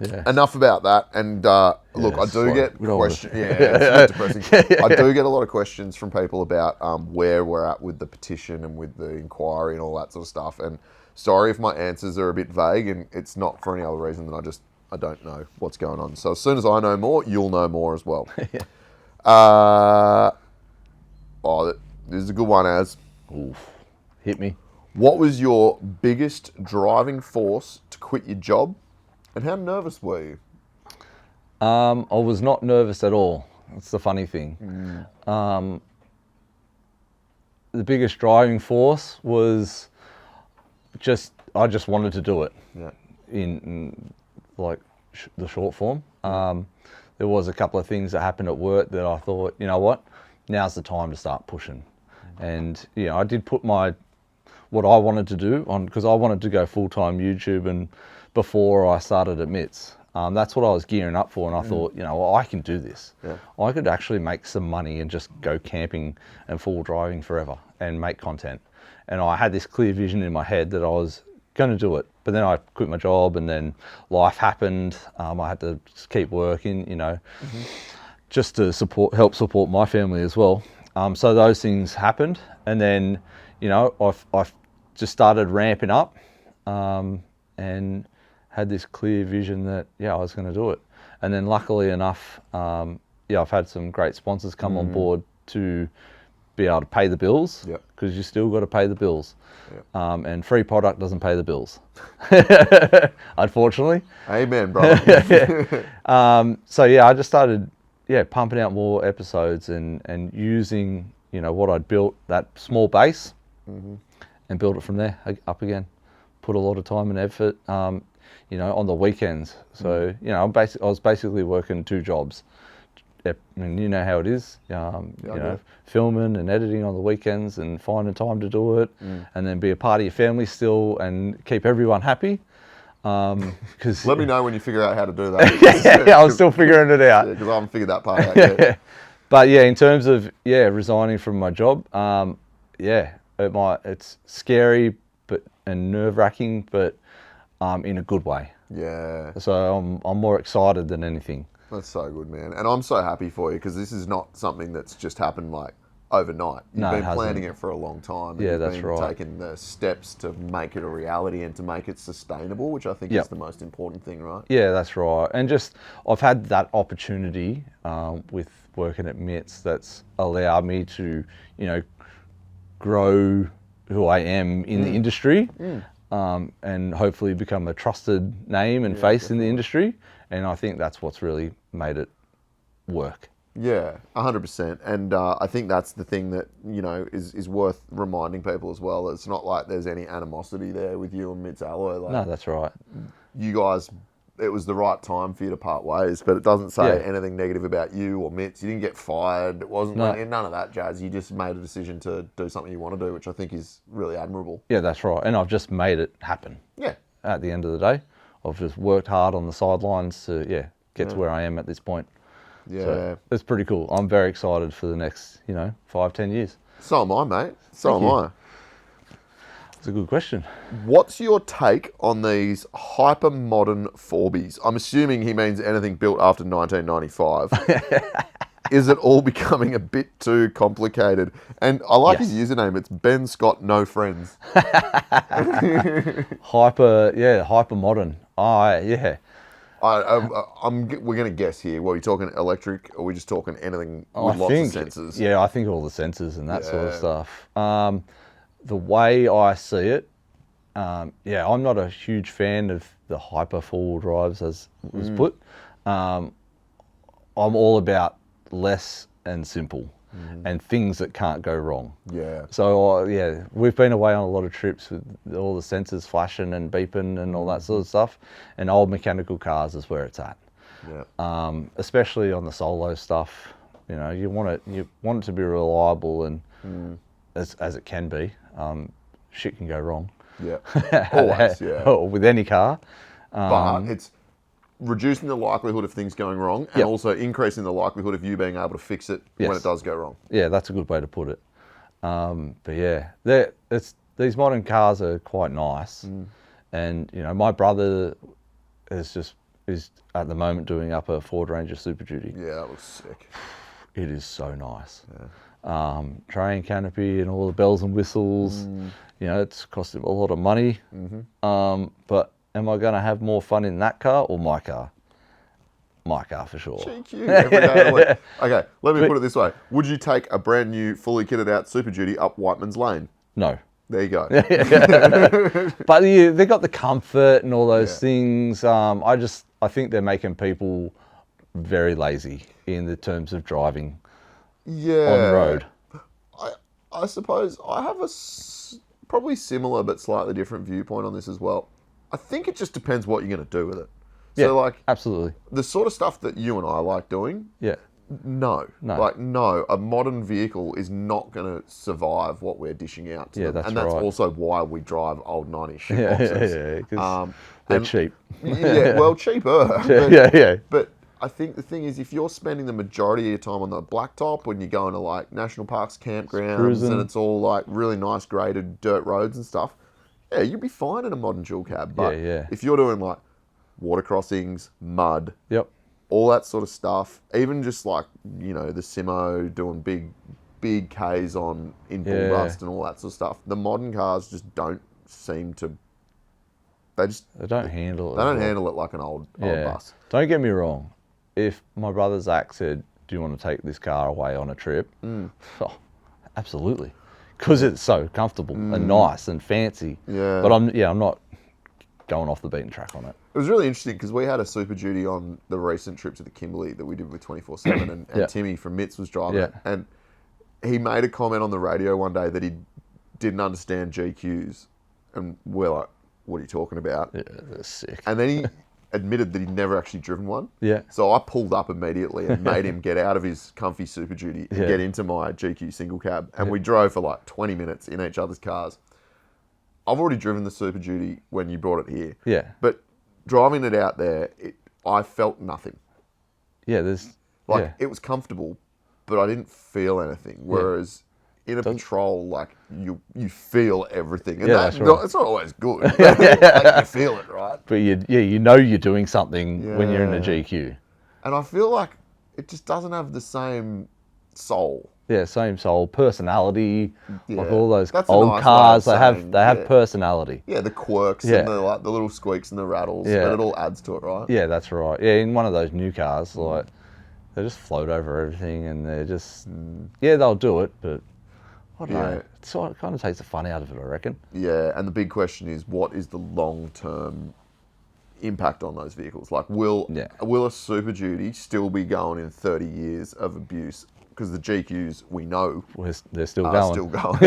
Yeah. Enough about that. And look, I do get questions. Yeah, it's depressing. I do get a lot of questions from people about where we're at with the petition and with the inquiry and all that sort of stuff. And sorry if my answers are a bit vague, and it's not for any other reason than I don't know what's going on. So as soon as I know more, you'll know more as well. This is a good one, Az. Oof. Hit me. What was your biggest driving force to quit your job? And how nervous were you? I was not nervous at all. That's the funny thing. The biggest driving force was I just wanted to do it. Yeah. In like the short form. There was a couple of things that happened at work that I thought, you know what, now's the time to start pushing. And I did put what I wanted to do on, because I wanted to go full-time YouTube, and before I started at MITS. That's what I was gearing up for, and I thought, I can do this. Yeah. I could actually make some money and just go camping and full driving forever and make content. And I had this clear vision in my head that I was going to do it. But then I quit my job, and then life happened. I had to keep working, just to help support my family as well. So those things happened, and then, I've just started ramping up, and had this clear vision that, I was going to do it. And then luckily enough, I've had some great sponsors come on board to be able to pay the bills, because you still got to pay the bills. And free product doesn't pay the bills, unfortunately. Amen, brother. So I just started pumping out more episodes and using what I'd built, that small base, and build it from there up again. Put a lot of time and effort, on the weekends. So I was basically working 2 jobs. And you know how it is, filming and editing on the weekends and finding time to do it, and then be a part of your family still and keep everyone happy. Cause let me know when you figure out how to do that. I'm still figuring it out. Because I haven't figured that part out yet. But in terms of resigning from my job, it's scary and nerve-wracking, but in a good way. Yeah. So I'm more excited than anything. That's so good, man. And I'm so happy for you, because this is not something that's just happened like overnight. You've No, it been hasn't. planning it for a long time. And Yeah, you've that's been right. taking the steps to make it a reality and to make it sustainable, which I think is the most important thing, right? Yeah, that's right. And just, I've had that opportunity with working at MITS that's allowed me to, you know, grow who I am in the industry and hopefully become a trusted name and face in the industry. And I think that's what's really made it work. Yeah, 100%. And I think that's the thing that, you know, is worth reminding people as well. It's not like there's any animosity there with you and MITS Alloy. Like, No, that's right. you guys, it was the right time for you to part ways, but it doesn't say anything negative about you or MITS. You didn't get fired. It wasn't none of that jazz. You just made a decision to do something you want to do, which I think is really admirable. Yeah, that's right. And I've just made it happen. Yeah. At the end of the day, I've just worked hard on the sidelines to, get to where I am at this point. Yeah. So it's pretty cool. I'm very excited for the next, 5-10 years. So am I, mate. So am I. It's a good question. What's your take on these hyper-modern Forbies? I'm assuming he means anything built after 1995. Is it all becoming a bit too complicated? And I like his username. It's Ben Scott No Friends. Hyper modern. We're going to guess here. What are we talking, electric? Or are we just talking anything with lots of sensors? Yeah, I think all the sensors and that sort of stuff. The way I see it, I'm not a huge fan of the hyper four-wheel drives as was put. I'm all about less and simple and things that can't go wrong. Yeah. So, we've been away on a lot of trips with all the sensors flashing and beeping and all that sort of stuff. And old mechanical cars is where it's at. Yeah. Especially on the solo stuff. You know, you want it to be reliable and as it can be. Shit can go wrong. Yeah. Always, yeah. With any car. But it's reducing the likelihood of things going wrong and also increasing the likelihood of you being able to fix it when it does go wrong. Yeah, that's a good way to put it. But yeah, these modern cars are quite nice. And, my brother is at the moment doing up a Ford Ranger Super Duty. Yeah, that looks sick. It is so nice. Yeah. Train canopy and all the bells and whistles. It's cost him a lot of money. But am I going to have more fun in that car or my car? My car for sure. GQ every day of the week. Okay, let me put it this way. Would you take a brand new, fully kitted out Super Duty up Whiteman's Lane? No. There you go. But they got the comfort and all those things. I think they're making people very lazy in the terms of driving on the road. I suppose I have a probably similar but slightly different viewpoint on this as well. I think it just depends what you're going to do with it. So, absolutely. The sort of stuff that you and I like doing, no. A modern vehicle is not going to survive what we're dishing out to them. That's and that's right. also why we drive old 90s shitboxes. Yeah, they're cheap. Cheaper. But I think the thing is, if you're spending the majority of your time on the blacktop when you're going to national parks, campgrounds, and it's all really nice graded dirt roads and stuff, you'd be fine in a modern dual cab. But if you're doing water crossings, mud, all that sort of stuff, even just the Simo doing big Ks in bull dust and all that sort of stuff, the modern cars just don't seem to. They don't handle it. They don't handle it like an old bus. Don't get me wrong. If my brother Zach said, "Do you want to take this car away on a trip?" Oh, absolutely, because it's so comfortable and nice and fancy. Yeah. But I'm not going off the beaten track on it. It was really interesting because we had a Super Duty on the recent trip to the Kimberley that we did with 24/7, and Timmy from MITS was driving it, and he made a comment on the radio one day that he didn't understand GQs, and we're like, "What are you talking about?" Yeah, they're sick. And then he admitted that he'd never actually driven one. Yeah. So I pulled up immediately and made him get out of his comfy Super Duty and get into my GQ single cab, and we drove for 20 minutes in each other's cars. I've already driven the Super Duty when you brought it here. Yeah. But driving it out there, I felt nothing. Yeah, it was comfortable, but I didn't feel anything. Whereas in a patrol, you feel everything. And that's right. It's not always good. You feel it, right? But you're doing something when you're in a GQ. And I feel like it just doesn't have the same soul. Yeah, same soul, personality, like all those That's a old nice way cars. of They have saying, personality. Yeah, the quirks and the little squeaks and the rattles, but it all adds to it, right? Yeah, that's right. Yeah, in one of those new cars, like they just float over everything, and they're just they'll do it, but I don't know. It kind of takes the fun out of it, I reckon. Yeah, and the big question is, what is the long-term impact on those vehicles? Like, will a Super Duty still be going in 30 years of abuse? Because the GQs, we know, they're still are going. still going.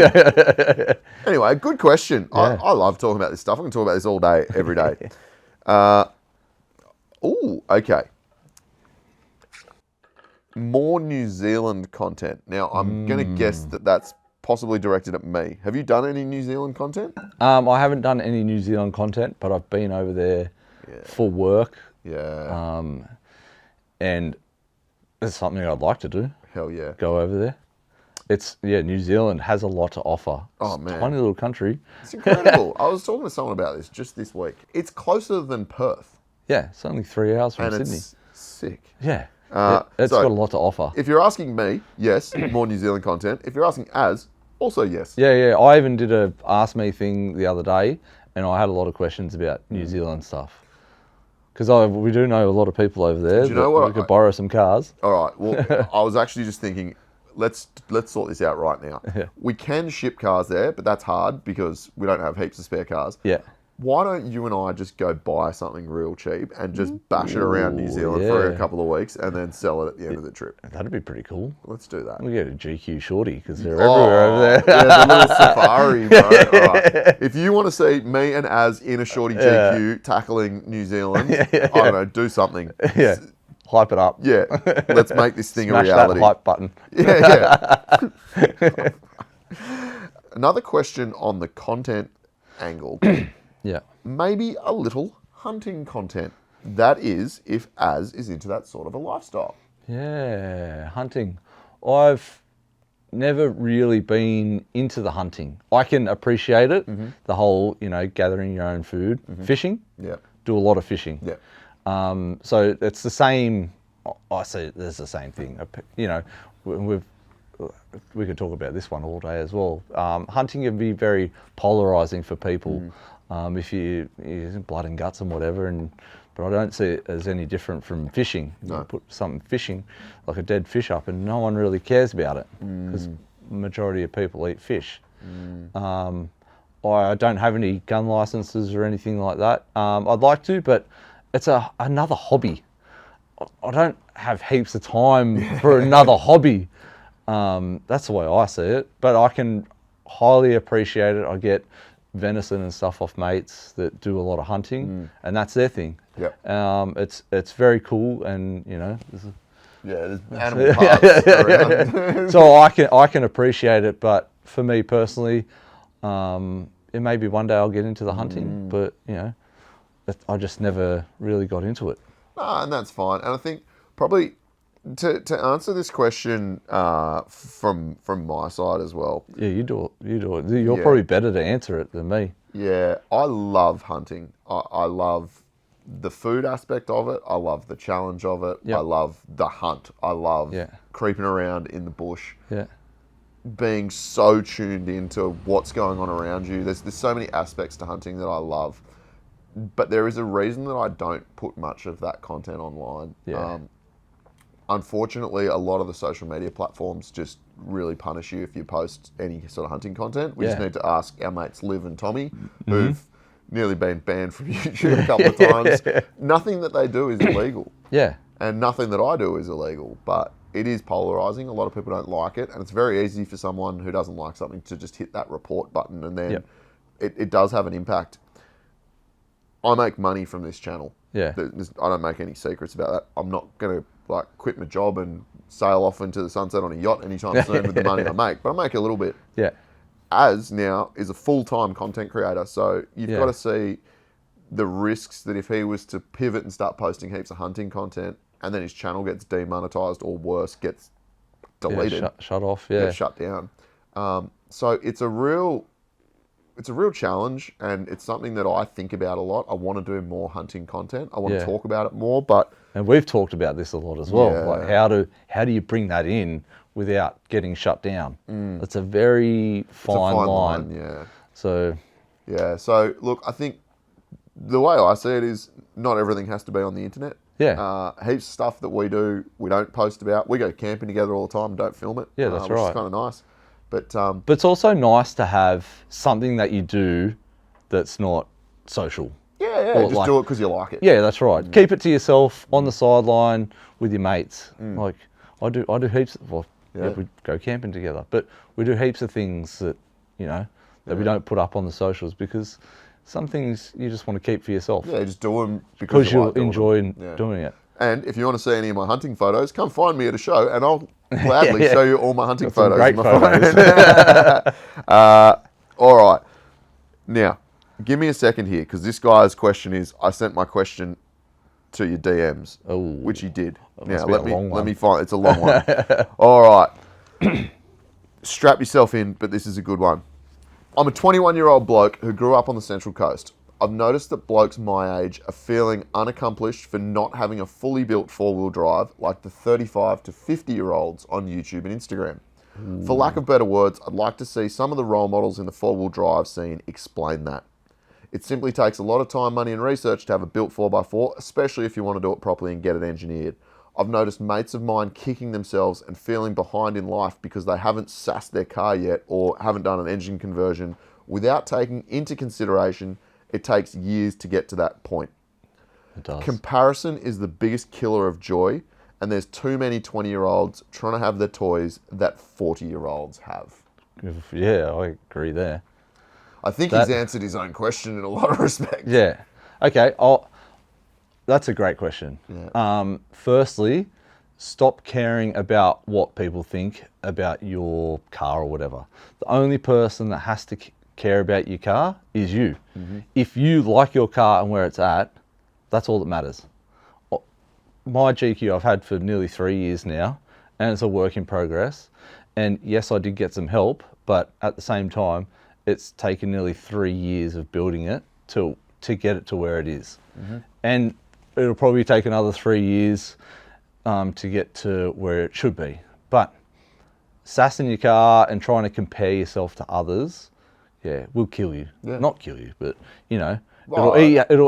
Anyway, good question. Yeah. I love talking about this stuff. I can talk about this all day, every day. Okay. More New Zealand content. Now, I'm going to guess that that's possibly directed at me. Have you done any New Zealand content? I haven't done any New Zealand content, but I've been over there for work. Yeah. And it's something I'd like to do. Hell yeah. Go over there. New Zealand has a lot to offer. Oh, it's man. a tiny little country. It's incredible. I was talking to someone about this just this week. It's closer than Perth. Yeah, it's only 3 hours from Sydney. It's sick. Yeah. It's got a lot to offer. If you're asking me, yes, more New Zealand content. If you're asking Az, also yes. Yeah. I even did a Ask Me thing the other day, and I had a lot of questions about New Zealand stuff. Because we do know a lot of people over there. Do you know what? We could borrow some cars. All right. Well, I was actually just thinking, let's sort this out right now. Yeah. We can ship cars there, but that's hard because we don't have heaps of spare cars. Yeah. Why don't you and I just go buy something real cheap and just bash it around New Zealand for a couple of weeks and then sell it at the end of the trip? That'd be pretty cool. Let's do that. We get a GQ shorty because they're everywhere over there. Yeah, the little safari, bro. All right. If you want to see me and Az in a shorty GQ tackling New Zealand, I don't know, do something. Yeah. Hype it up. Yeah. Let's make this thing Smash a reality. that hype button. Yeah. Another question on the content angle. Yeah. Maybe a little hunting content. That is, if Az is into that sort of a lifestyle. Yeah, hunting. I've never really been into the hunting. I can appreciate it, the whole, gathering your own food. Fishing. Yeah. Do a lot of fishing. Yeah. So it's the same. I see there's the same thing. We could talk about this one all day as well. Hunting can be very polarizing for people. If you're blood and guts and whatever, but I don't see it as any different from fishing. No. You put something fishing, like a dead fish up, and no one really cares about it because the majority of people eat fish. I don't have any gun licenses or anything like that. I'd like to, but it's another hobby. I don't have heaps of time for another hobby. That's the way I see it, but I can highly appreciate it. I get venison and stuff off mates that do a lot of hunting, and that's their thing. Yep. It's very cool, and there's animal parts around. so I can appreciate it, but for me personally, it may be one day I'll get into the hunting, but I just never really got into it. No, and that's fine. And I think probably to answer this question from my side as well. Yeah, you do it. You're probably better to answer it than me. Yeah, I love hunting. I love the food aspect of it. I love the challenge of it. Yep. I love the hunt. I love creeping around in the bush. Yeah. Being so tuned into what's going on around you. There's so many aspects to hunting that I love. But there is a reason that I don't put much of that content online. Yeah. Unfortunately, a lot of the social media platforms just really punish you if you post any sort of hunting content. We just need to ask our mates Liv and Tommy, who've nearly been banned from YouTube a couple of times. Nothing that they do is illegal. Yeah. And nothing that I do is illegal, but it is polarizing. A lot of people don't like it, and it's very easy for someone who doesn't like something to just hit that report button, and then it does have an impact. I make money from this channel. Yeah. I don't make any secrets about that. I'm not going to quit my job and sail off into the sunset on a yacht anytime soon with the money I make, but I make a little bit. Yeah. Az now is a full-time content creator, so you've got to see the risks that if he was to pivot and start posting heaps of hunting content and then his channel gets demonetized or worse, gets deleted. Shut off, gets shut down. So it's a real challenge, and it's something that I think about a lot. I want to do more hunting content. I want to talk about it more, but... And we've talked about this a lot as well. Like how do you bring that in without getting shut down. It's a very fine line. Yeah. So. Yeah. So look, I think the way I see it is not everything has to be on the internet. Yeah. Heaps of stuff that we do, we don't post about. We go camping together all the time, don't film it. Yeah, that's which right. is kind of nice. But it's also nice to have something that you do that's not social. Yeah, just do it because you like it. Yeah, that's right. Keep it to yourself on the sideline with your mates. Like I do heaps. We go camping together, but we do heaps of things that that we don't put up on the socials because some things you just want to keep for yourself. Yeah, just do them because you like enjoy doing it. And if you want to see any of my hunting photos, come find me at a show, and I'll gladly show you all my hunting photos. Great photos. All right, now. Give me a second here, because this guy's question is, I sent my question to your DMs, which he did. Now, let me find, it's a long one. All right. Strap yourself in, but this is a good one. I'm a 21-year-old bloke who grew up on the Central Coast. I've noticed that blokes my age are feeling unaccomplished for not having a fully built four-wheel drive like the 35 to 50-year-olds on YouTube and Instagram. For lack of better words, I'd like to see some of the role models in the four-wheel drive scene explain that. It simply takes a lot of time, money and research to have a built 4x4, especially if you want to do it properly and get it engineered. I've noticed mates of mine kicking themselves and feeling behind in life because they haven't sassed their car yet or haven't done an engine conversion without taking into consideration it takes years to get to that point. It does. Comparison is the biggest killer of joy, and there's too many 20-year-olds trying to have the toys that 40-year-olds have. Yeah, I agree there. I think he's answered his own question in a lot of respects. Yeah. Okay. That's a great question. Yeah. Firstly, stop caring about what people think about your car or whatever. The only person that has to care about your car is you. Mm-hmm. If you like your car and where it's at, that's all that matters. My GQ I've had for nearly 3 years now, and it's a work in progress. And yes, I did get some help, but at the same time, it's taken nearly 3 years of building it to get it to where it is. Mm-hmm. And it'll probably take another 3 years to get to where it should be. But sassing your car and trying to compare yourself to others, will kill you. Yeah. Not kill you, but it'll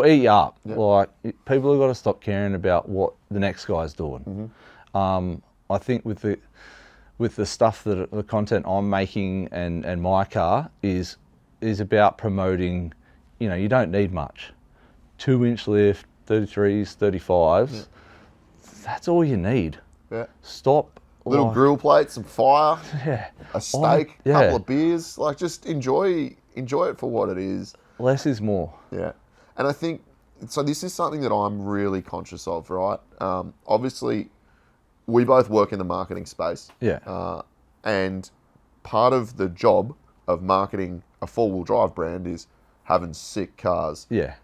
eat you up. Yeah. Like people have got to stop caring about what the next guy's doing. Mm-hmm. I think with the stuff the content I'm making and my car is about promoting, you don't need much. 2-inch lift, 33s, 35s, that's all you need. Yeah. Stop. Little grill plate, some fire, a steak, a couple of beers. Like just enjoy it for what it is. Less is more. Yeah. And I think, so this is something that I'm really conscious of, right? Obviously, we both work in the marketing space. Yeah. And part of the job of marketing a four-wheel drive brand is having sick cars. Yeah.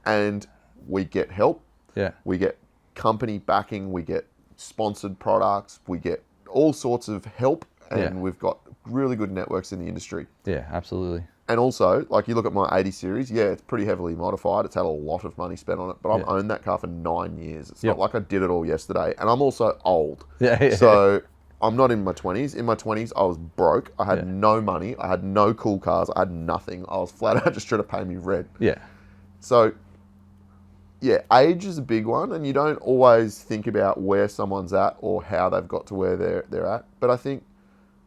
And we get help. Yeah. We get company backing. We get sponsored products. We get all sorts of help. And we've got really good networks in the industry. Yeah, absolutely. And also, like you look at my 80 series, it's pretty heavily modified. It's had a lot of money spent on it, but I've owned that car for 9 years. It's not like I did it all yesterday. And I'm also old. So I'm not in my 20s. In my 20s, I was broke. I had no money. I had no cool cars. I had nothing. I was flat out just trying to pay me rent. Yeah. So, age is a big one, and you don't always think about where someone's at or how they've got to where they're at. But I think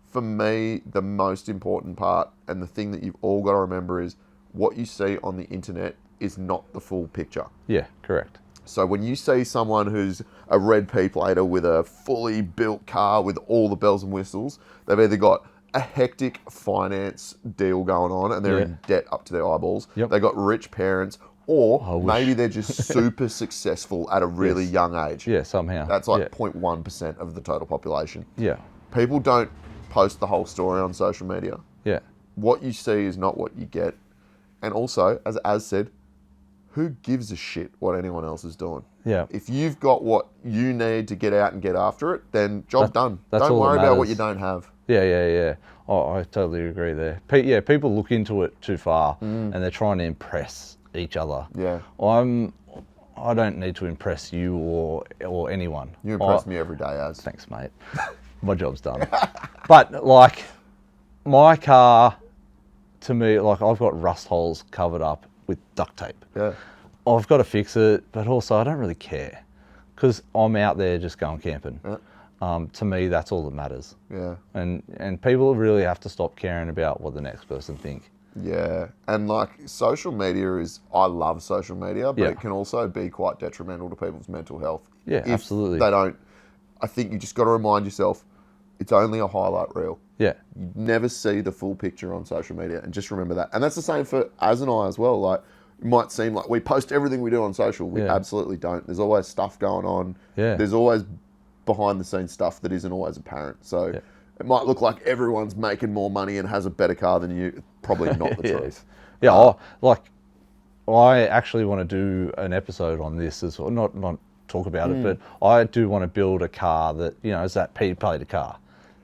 for me, the most important part and the thing that you've all got to remember is what you see on the internet is not the full picture. Yeah, correct. So when you see someone who's a red P-plater with a fully built car with all the bells and whistles, they've either got a hectic finance deal going on and they're in debt up to their eyeballs. Yep. They've got rich parents, or maybe they're just super successful at a really young age. Yeah, somehow. That's like 0.1% of the total population. Yeah. People don't post the whole story on social media. Yeah. What you see is not what you get. And also, as Az said, who gives a shit what anyone else is doing? Yeah. If you've got what you need to get out and get after it, then job's done. Don't worry about what you don't have. Yeah. Oh, I totally agree there. People look into it too far and they're trying to impress each other. Yeah. I don't need to impress you or anyone. You impress me every day, Az. Thanks, mate. my job's done. But like my car, to me, like I've got rust holes covered up with duct tape. Yeah. I've got to fix it, but also I don't really care because I'm out there just going camping. Yeah. To me, that's all that matters. Yeah. And people really have to stop caring about what the next person think. Yeah, and like social media I love social media, but Yeah. it can also be quite detrimental to people's mental health. Yeah, if absolutely. They don't. I think you just got to remind yourself, it's only a highlight reel. Yeah. You never see the full picture on social media, and just remember that. And that's the same for Az and I as well. Like, it might seem like we post everything we do on social. We absolutely don't. There's always stuff going on. Yeah. There's always behind the scenes stuff that isn't always apparent. So it might look like everyone's making more money and has a better car than you. Probably not the truth. Yeah, I actually want to do an episode on this as well. Not talk about it, but I do want to build a car that, you know, is that P-plated car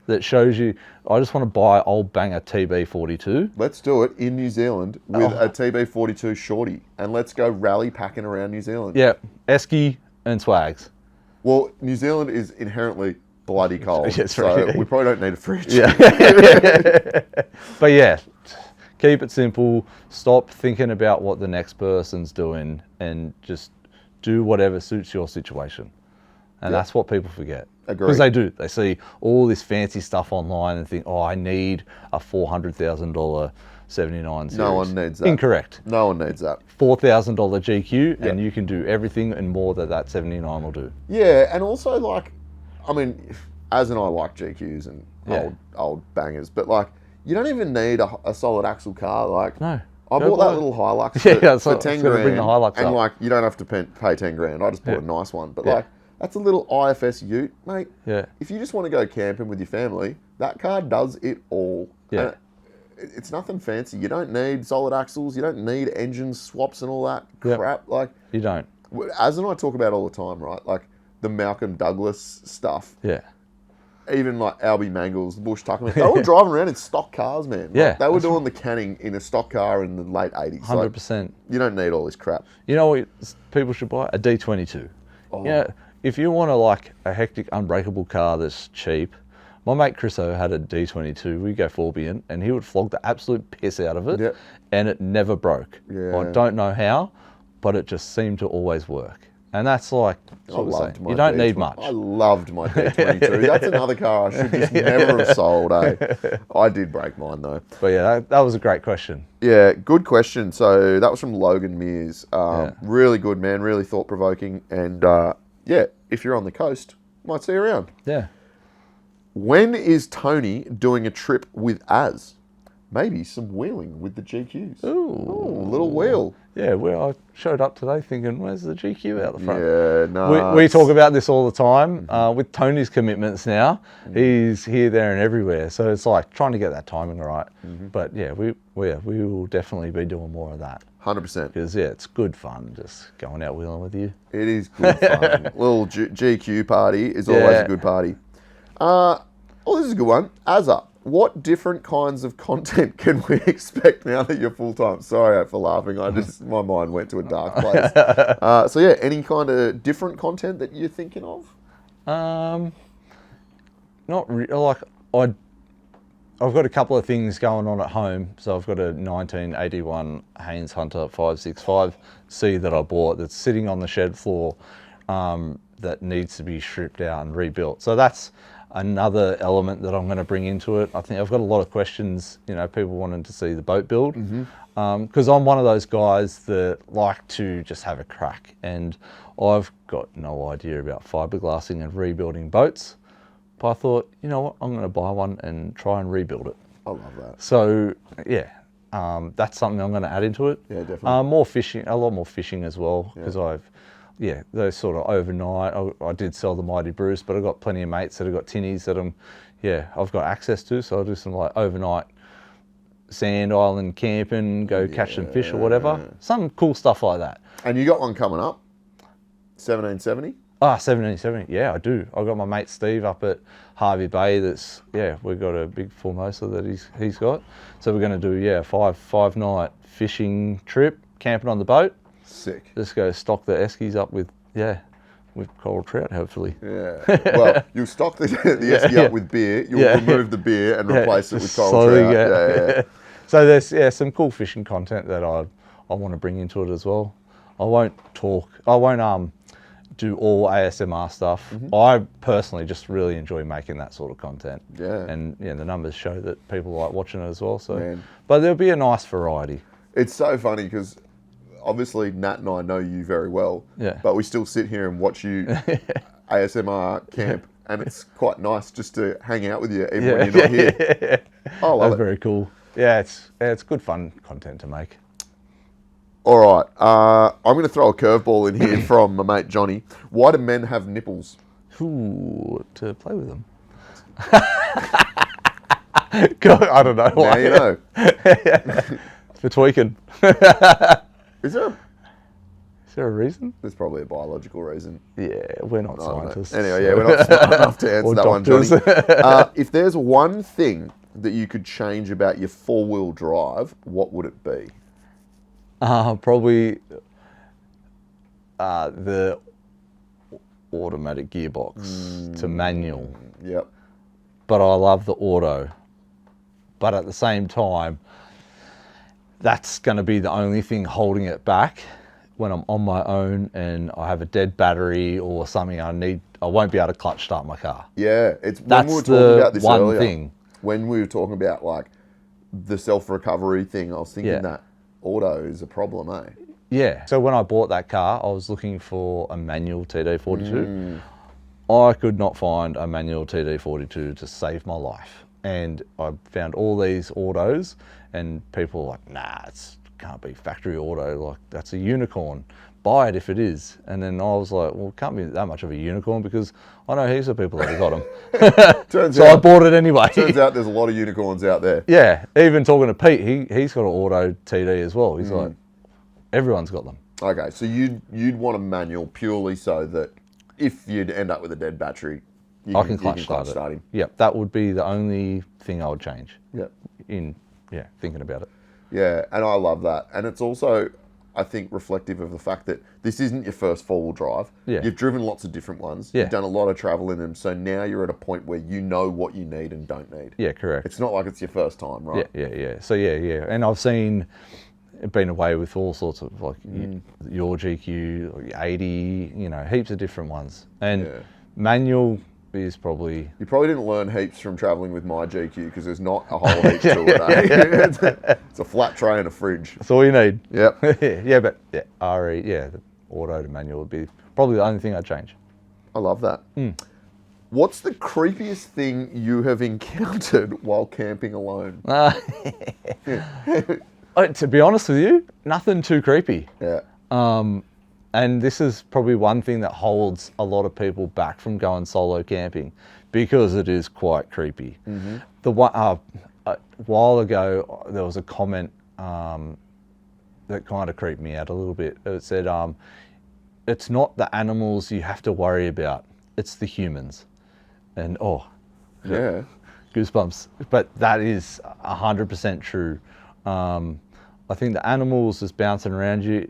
that shows you. I just want to buy old banger TB42. Let's do it in New Zealand with a TB42 shorty, and let's go rally packing around New Zealand. Yeah, esky and swags. Well, New Zealand is inherently bloody cold, Yes, so right. we probably don't need a fridge. Yeah. But yeah, keep it simple. Stop thinking about what the next person's doing and just do whatever suits your situation. And that's what people forget. Agree. Because they do. They see all this fancy stuff online and think, oh, I need a $400,000 79 series. No one needs that. Incorrect. No one needs that. $4,000 GQ, and you can do everything and more that 79 will do. Yeah, and also, like, I mean, Az and I like GQs and old bangers, but like, you don't even need a solid axle car. Like, No. I bought that little Hilux for 10 grand, bring the Hilux and up. like, you don't have to pay 10 grand. I just bought a nice one, but like, that's a little IFS ute, mate. Yeah. If you just want to go camping with your family, that car does it all. Yeah. And it's nothing fancy. You don't need solid axles. You don't need engine swaps and all that crap. Like, You don't. Az and I talk about all the time, right? Like the Malcolm Douglas stuff. Yeah. Even like Albie Mangles, the Bush Tuckerman, they were driving around in stock cars, man. Like, Yeah, they were doing the canning in a stock car in the late 80s. 100%. Like, you don't need all this crap. You know what people should buy? A D22. Oh. Yeah. If you want a hectic, unbreakable car that's cheap, my mate Chriso had a D22. We go Forbian, and he would flog the absolute piss out of it, and it never broke. Yeah. I don't know how, but it just seemed to always work. And that's like, you don't need much. I loved my D22. That's another car I should just never have sold, eh? I did break mine though. But yeah, that was a great question. Yeah, good question. So that was from Logan Mears. Really good, man. Really thought-provoking. And yeah, if you're on the coast, might see you around. Yeah. When is Tony doing a trip with Az? Maybe some wheeling with the GQs. Ooh. A little wheel. Yeah, well, I showed up today thinking, where's the GQ out the front? Yeah, no. We talk about this all the time. With Tony's commitments now, he's here, there and everywhere. So it's like trying to get that timing right. But yeah, we will definitely be doing more of that. 100%. Because yeah, it's good fun just going out wheeling with you. It is good fun. Little GQ party is always a good party. Oh, this is a good one. Azza, what different kinds of content can we expect now that you're full-time? Sorry for laughing. My mind went to a dark place. So yeah, any kind of different content that you're thinking of? Not really. Like I've got a couple of things going on at home. So I've got a 1981 Haynes Hunter 565C that I bought that's sitting on the shed floor that needs to be stripped out and rebuilt. So that's another element that I'm going to bring into it. I think I've got a lot of questions, people wanting to see the boat build. Because I'm one of those guys that like to just have a crack. And I've got no idea about fiberglassing and rebuilding boats. But I thought, you know what, I'm going to buy one and try and rebuild it. I love that. So, yeah, that's something I'm going to add into it. Yeah, definitely. More fishing, a lot more fishing as well, because those sort of overnight, I did sell the Mighty Bruce, but I've got plenty of mates that have got tinnies that I've got access to, so I'll do some like overnight sand island camping, go catch some fish or whatever. Some cool stuff like that. And you got one coming up, 1770? 1770, yeah, I do. I've got my mate Steve up at Harvey Bay we've got a big Formosa that he's got. So we're going to do, a five night fishing trip, camping on the boat. Sick. Just go stock the eskies up with, with coral trout, hopefully. Yeah. Well, you'll stock the esky up with beer. You'll remove the beer and replace it with coral trout. Yeah. So there's some cool fishing content that I want to bring into it as well. I won't do all ASMR stuff. I personally just really enjoy making that sort of content. Yeah. And the numbers show that people like watching it as well. So, but there'll be a nice variety. It's so funny because obviously Nat and I know you very well. Yeah. But we still sit here and watch you ASMR camp, and it's quite nice just to hang out with you even when you're not here. I love it. That's very cool. Yeah, it's good fun content to make. All right, I'm going to throw a curveball in here from my mate Johnny. Why do men have nipples? Ooh, to play with them. God, I don't know why. Now you know. For tweaking. Is there a reason? There's probably a biological reason. Yeah, we're not scientists. Anyway, yeah, we're not smart enough to answer that one, Johnny. If there's one thing that you could change about your four-wheel drive, what would it be? Probably the automatic gearbox to manual. Yep. But I love the auto. But at the same time, that's going to be the only thing holding it back when I'm on my own and I have a dead battery or something I won't be able to clutch start my car. Yeah, That's when we were talking about this one earlier, thing. When we were talking about like the self-recovery thing, I was thinking that auto is a problem, eh? Yeah. So when I bought that car, I was looking for a manual TD42. I could not find a manual TD42 to save my life. And I found all these autos and people were like, nah, it can't be factory auto. Like, that's a unicorn. Buy it if it is. And then I was like, well, it can't be that much of a unicorn because I know heaps of people that have got them. So I bought it anyway. Turns out there's a lot of unicorns out there. Yeah. Even talking to Pete, he's got an auto TD as well. He's like, everyone's got them. Okay, so you'd want a manual purely so that if you'd end up with a dead battery, I can clutch start him. Yep, that would be the only thing I would change. Yep. Thinking about it. Yeah, and I love that. And it's also, I think, reflective of the fact that this isn't your first four-wheel drive. Yeah. You've driven lots of different ones. Yeah. You've done a lot of travel in them. So now you're at a point where you know what you need and don't need. Yeah, correct. It's not like it's your first time, right? Yeah. So yeah. And I've been away with all sorts of like your GQ, 80, heaps of different ones. And manual is probably... You probably didn't learn heaps from travelling with my GQ because there's not a whole heap to it. It's a flat tray and a fridge. That's all you need. Yep. But RE, the auto to manual would be probably the only thing I'd change. I love that. What's the creepiest thing you have encountered while camping alone? To be honest with you, nothing too creepy. Yeah. And this is probably one thing that holds a lot of people back from going solo camping because it is quite creepy. The one a while ago there was a comment that kind of creeped me out a little bit. It said, "It's not the animals you have to worry about; it's the humans." And goosebumps. But that is 100% true. I think the animals just bouncing around you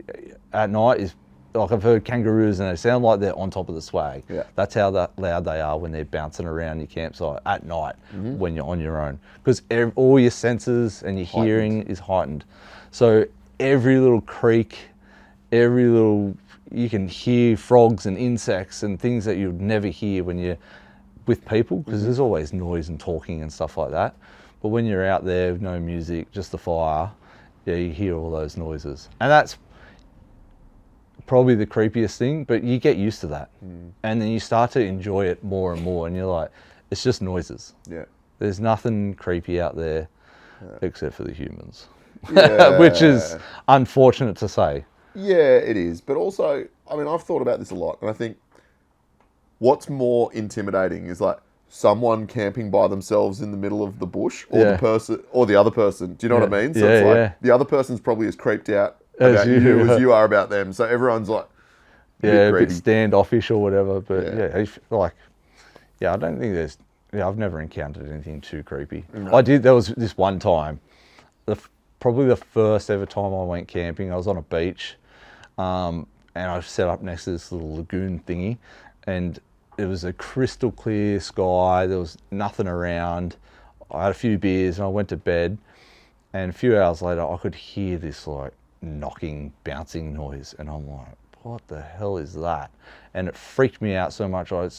at night is, like, I've heard kangaroos and they sound like they're on top of the swag. Yeah. That's how loud they are when they're bouncing around your campsite at night when you're on your own. Because all your senses and your hearing is heightened. So every little creak, you can hear frogs and insects and things that you'd never hear when you're with people, because there's always noise and talking and stuff like that. But when you're out there, no music, just the fire, you hear all those noises. And that's probably the creepiest thing, but you get used to that. And then you start to enjoy it more and more, and you're like, it's just noises. Yeah. There's nothing creepy out there except for the humans, Yeah. which is unfortunate to say. Yeah, it is. But also, I mean, I've thought about this a lot, and I think what's more intimidating is like someone camping by themselves in the middle of the bush, or the person, or the other person. Do you know what I mean? So it's like the other person's probably as creeped out about you as you are about them. So everyone's like, a bit standoffish or whatever. But I don't think there's. Yeah, I've never encountered anything too creepy. No. There was this one time, probably the first ever time I went camping. I was on a beach, and and I set up next to this little lagoon thingy, and it was a crystal clear sky. There was nothing around. I had a few beers and I went to bed, and a few hours later I could hear this like knocking, bouncing noise, and I'm like, what the hell is that? And it freaked me out so much I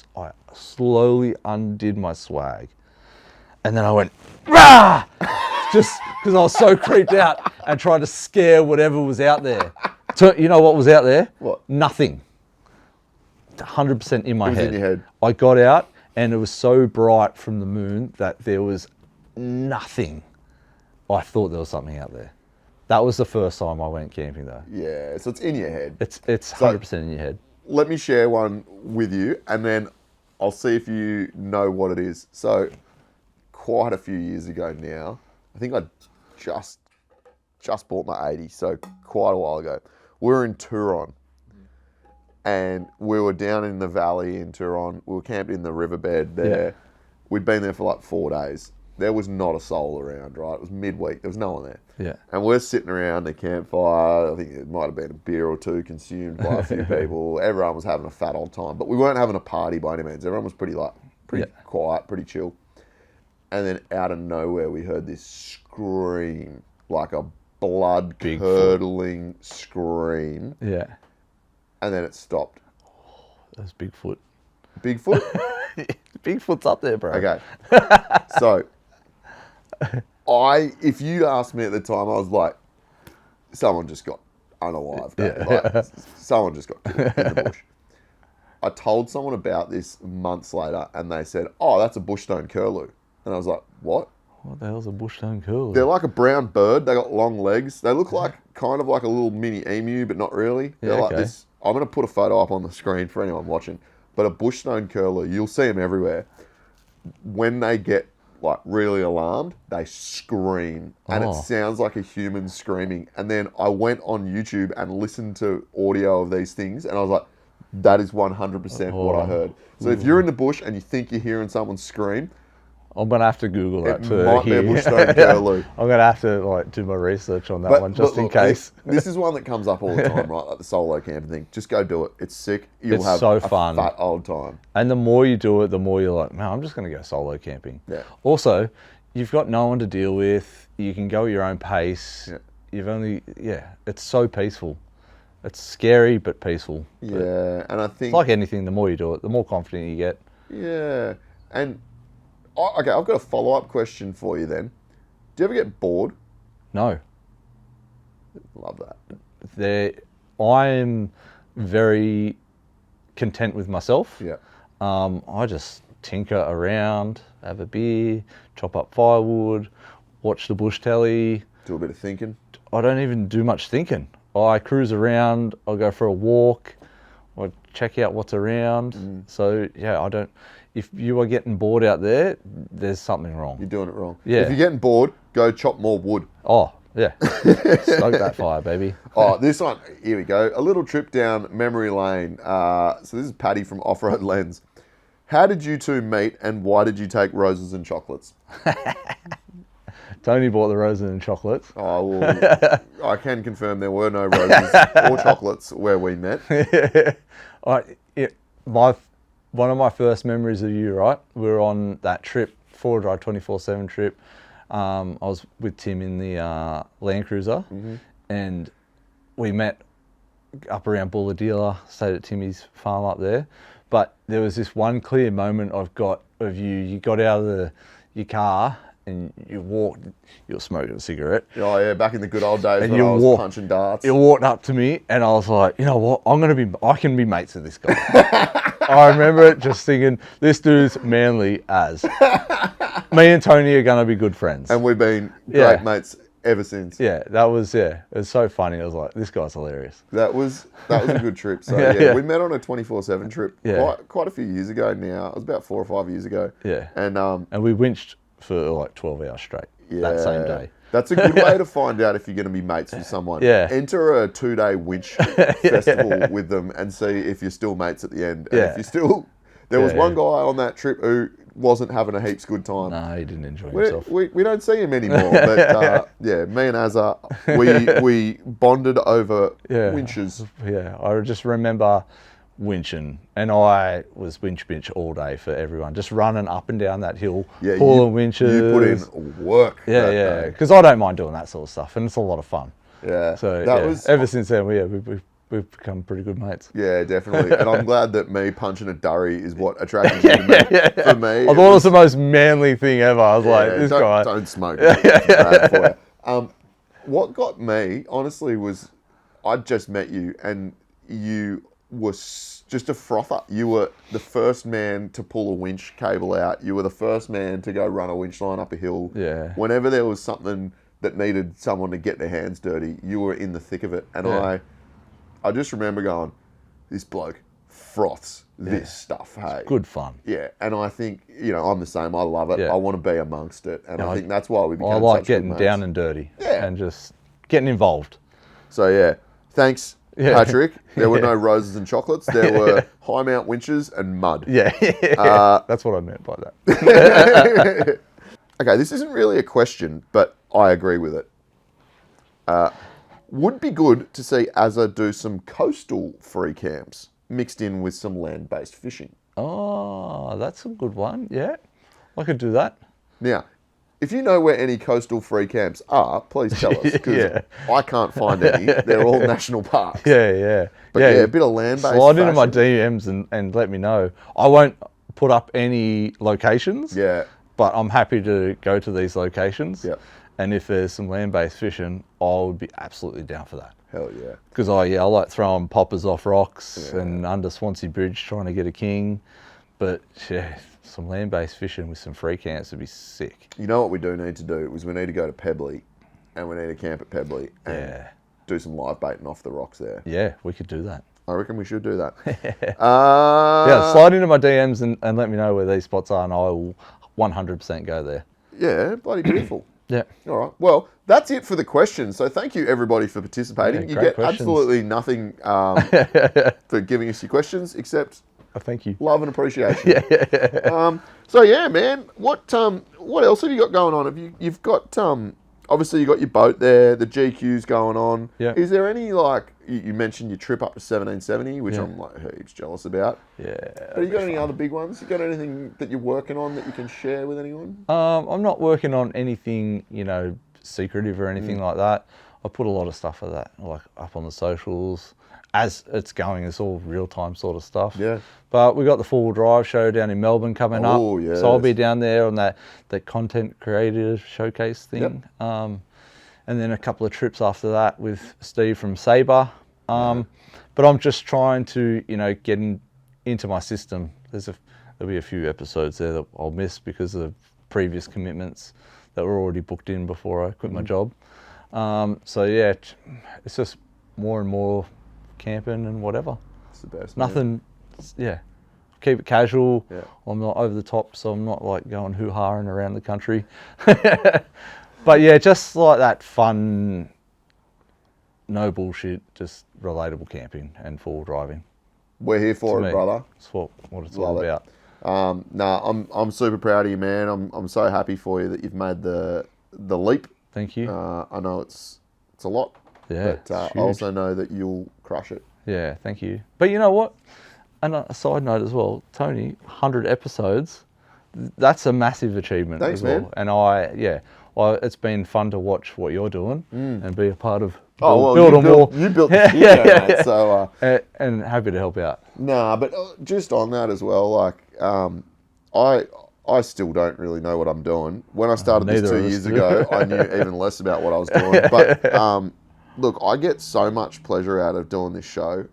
slowly undid my swag, and then I went, rah! Just because I was so creeped out, and tried to scare whatever was out there. So, you know what was out there? What? Nothing. 100% in my head. In your head. I got out and it was so bright from the moon that there was nothing. I thought there was something out there. That was the first time I went camping though. Yeah, so it's in your head. It's 100% in your head. Let me share one with you, and then I'll see if you know what it is. So, quite a few years ago now, I think I just bought my 80, so quite a while ago. We were in Turon, and we were down in the valley in Turon. We were camped in the riverbed there. Yeah. We'd been there for like 4 days. There was not a soul around, right? It was midweek. There was no one there. Yeah. And we're sitting around the campfire. I think it might have been a beer or two consumed by a few people. Everyone was having a fat old time. But we weren't having a party by any means. Everyone was pretty quiet, pretty chill. And then out of nowhere, we heard this scream, like a blood-curdling scream. Yeah. And then it stopped. That's Bigfoot. Bigfoot? Bigfoot's up there, bro. Okay. So, if you'd asked me at the time, I was like, someone just got unalived. Yeah. Like, someone just got killed in the bush. I told someone about this months later, and they said, oh, that's a bushstone curlew. And I was like, what? What the hell's a bushstone curlew? They're like a brown bird. They got long legs. They look like kind of like a little mini emu, but not really. They're like this. I'm going to put a photo up on the screen for anyone watching. But a bushstone curlew, you'll see them everywhere. When they get like really alarmed, they scream, and it sounds like a human screaming. And then I went on YouTube and listened to audio of these things, and I was like, that is 100% what I heard. So if you're in the bush and you think you're hearing someone scream, I'm going to have to Google that too. It might be a bushstone curlew. I'm going to have to do my research on that one just in case. This is one that comes up all the time, right? Like the solo camping thing. Just go do it. It's sick. You'll have so a fun. Fat old time. And the more you do it, the more you're like, man, I'm just going to go solo camping. Yeah. Also, you've got no one to deal with. You can go at your own pace. Yeah. It's so peaceful. It's scary but peaceful. Yeah, and I think... It's like anything, the more you do it, the more confident you get. Yeah, and... Okay, I've got a follow-up question for you then. Do you ever get bored? No. Love that. I'm very content with myself. Yeah. I just tinker around, have a beer, chop up firewood, watch the bush telly. Do a bit of thinking? I don't even do much thinking. I cruise around, I'll go for a walk, I check out what's around. So, yeah, I don't... If you are getting bored out there, there's something wrong. You're doing it wrong. Yeah. If you're getting bored, go chop more wood. Oh, yeah. Stoke that fire, baby. Oh, this one, here we go. A little trip down memory lane. So this is Paddy from Off-Road Lens. How did you two meet, and why did you take roses and chocolates? Tony bought the roses and chocolates. Oh, well, I can confirm there were no roses or chocolates where we met. One of my first memories of you, right? We were on that trip, 4-Drive 24/7 trip. I was with Tim in the Land Cruiser, and we met up around Bulahdelah, stayed at Timmy's farm up there. But there was this one clear moment I've got of you. You got out of your car and you walked. You were smoking a cigarette. Oh yeah, back in the good old days when I was punching darts. You walked up to me, and I was like, you know what? I can be mates with this guy. I remember it just thinking, this dude's manly as. Me and Tony are going to be good friends. And we've been great mates ever since. Yeah, it was so funny. I was like, this guy's hilarious. That was a good trip. So we met on a 24/7 trip quite a few years ago now. It was about 4 or 5 years ago. Yeah. And we winched for like 12 hours straight that same day. That's a good way to find out if you're going to be mates with someone. Yeah. Enter a 2-day winch festival with them and see if you're still mates at the end. And if you're still There was one guy on that trip who wasn't having a heaps good time. No, he didn't enjoy himself. We don't see him anymore. But yeah, me and Azza, we bonded over winches. Yeah, I just remember winching, and I was winch all day for everyone, just running up and down that hill, pulling winches. You put in work. Yeah, because I don't mind doing that sort of stuff, and it's a lot of fun. Yeah. So ever since then, we've become pretty good mates. Yeah, definitely. And I'm glad that me punching a durry is what attracted you to me. For me, I thought it was the most manly thing ever. I was like, this guy. Don't smoke. It's bad for you. What got me, honestly, was I'd just met you and you were just a frother. You were the first man to pull a winch cable out. You were the first man to go run a winch line up a hill. Yeah. Whenever there was something that needed someone to get their hands dirty, you were in the thick of it. And I just remember going, this bloke froths this stuff, hey. It's good fun. Yeah, and I think, I'm the same. I love it. I want to be amongst it. And I think that's why we became I like such good getting mates. down and dirty and just getting involved. So, yeah, thanks, Patrick. There were no roses and chocolates. There were high mount winches and mud. Yeah, that's what I meant by that. Okay, this isn't really a question, but I agree with it. Would be good to see Azza do some coastal free camps mixed in with some land-based fishing. Oh, that's a good one. Yeah, I could do that. Now, if you know where any coastal free camps are, please tell us, because I can't find any. They're all national parks. Yeah. But a bit of land-based Slide into my DMs and let me know. I won't put up any locations. Yeah. But I'm happy to go to these locations. Yep. And if there's some land-based fishing, I would be absolutely down for that. Hell yeah. Because I like throwing poppers off rocks and under Swansea Bridge trying to get a king. But some land-based fishing with some free camps would be sick. You know what we do need to do is we need to go to Pebbly, and we need to camp at Pebbly and do some live baiting off the rocks there. Yeah, we could do that. I reckon we should do that. Slide into my DMs and let me know where these spots are, and I will 100% go there. Yeah, bloody beautiful. Yeah. All right. Well, that's it for the questions. So thank you, everybody, for participating. Yeah, you get questions. absolutely nothing for giving us your questions, except thank you. Love and appreciation. So yeah, man. What else have you got going on? You've got obviously you got your boat there. The GQ's going on. Yeah. Is there any you mentioned your trip up to 1770, which I'm heaps jealous about. Yeah. But you got any other big ones? You got anything that you're working on that you can share with anyone? I'm not working on anything, secretive or anything like that. I put a lot of stuff of that, up on the socials. As it's going, it's all real-time sort of stuff. Yeah. But we got the 4-wheel drive show down in Melbourne coming up. Oh, yes. So I'll be down there on that content creator showcase thing. Yep. And then a couple of trips after that with Steve from Sabre. But I'm just trying to, get into my system. There'll be a few episodes there that I'll miss because of previous commitments that were already booked in before I quit my job. So yeah, it's just more and more camping and whatever. It's the best. Nothing, keep it casual. Yeah. I'm not over the top, so I'm not going hoo-haing around the country. But yeah, just like that fun, no bullshit, just relatable camping and 4-wheel driving. We're here for it, brother. That's what it's all about. I'm super proud of you, man. I'm so happy for you that you've made the leap. Thank you. I know it's a lot. Yeah, but I also know that you'll crush it. Yeah, thank you. But you know what? And a side note as well, Tony, 100 episodes. That's a massive achievement. Thanks, as well. man. And it's been fun to watch what you're doing and be a part of. You built the studio, mate. So and happy to help out. Nah, but just on that as well, I still don't really know what I'm doing. When I started this 2 years ago, I knew even less about what I was doing. But look, I get so much pleasure out of doing this show.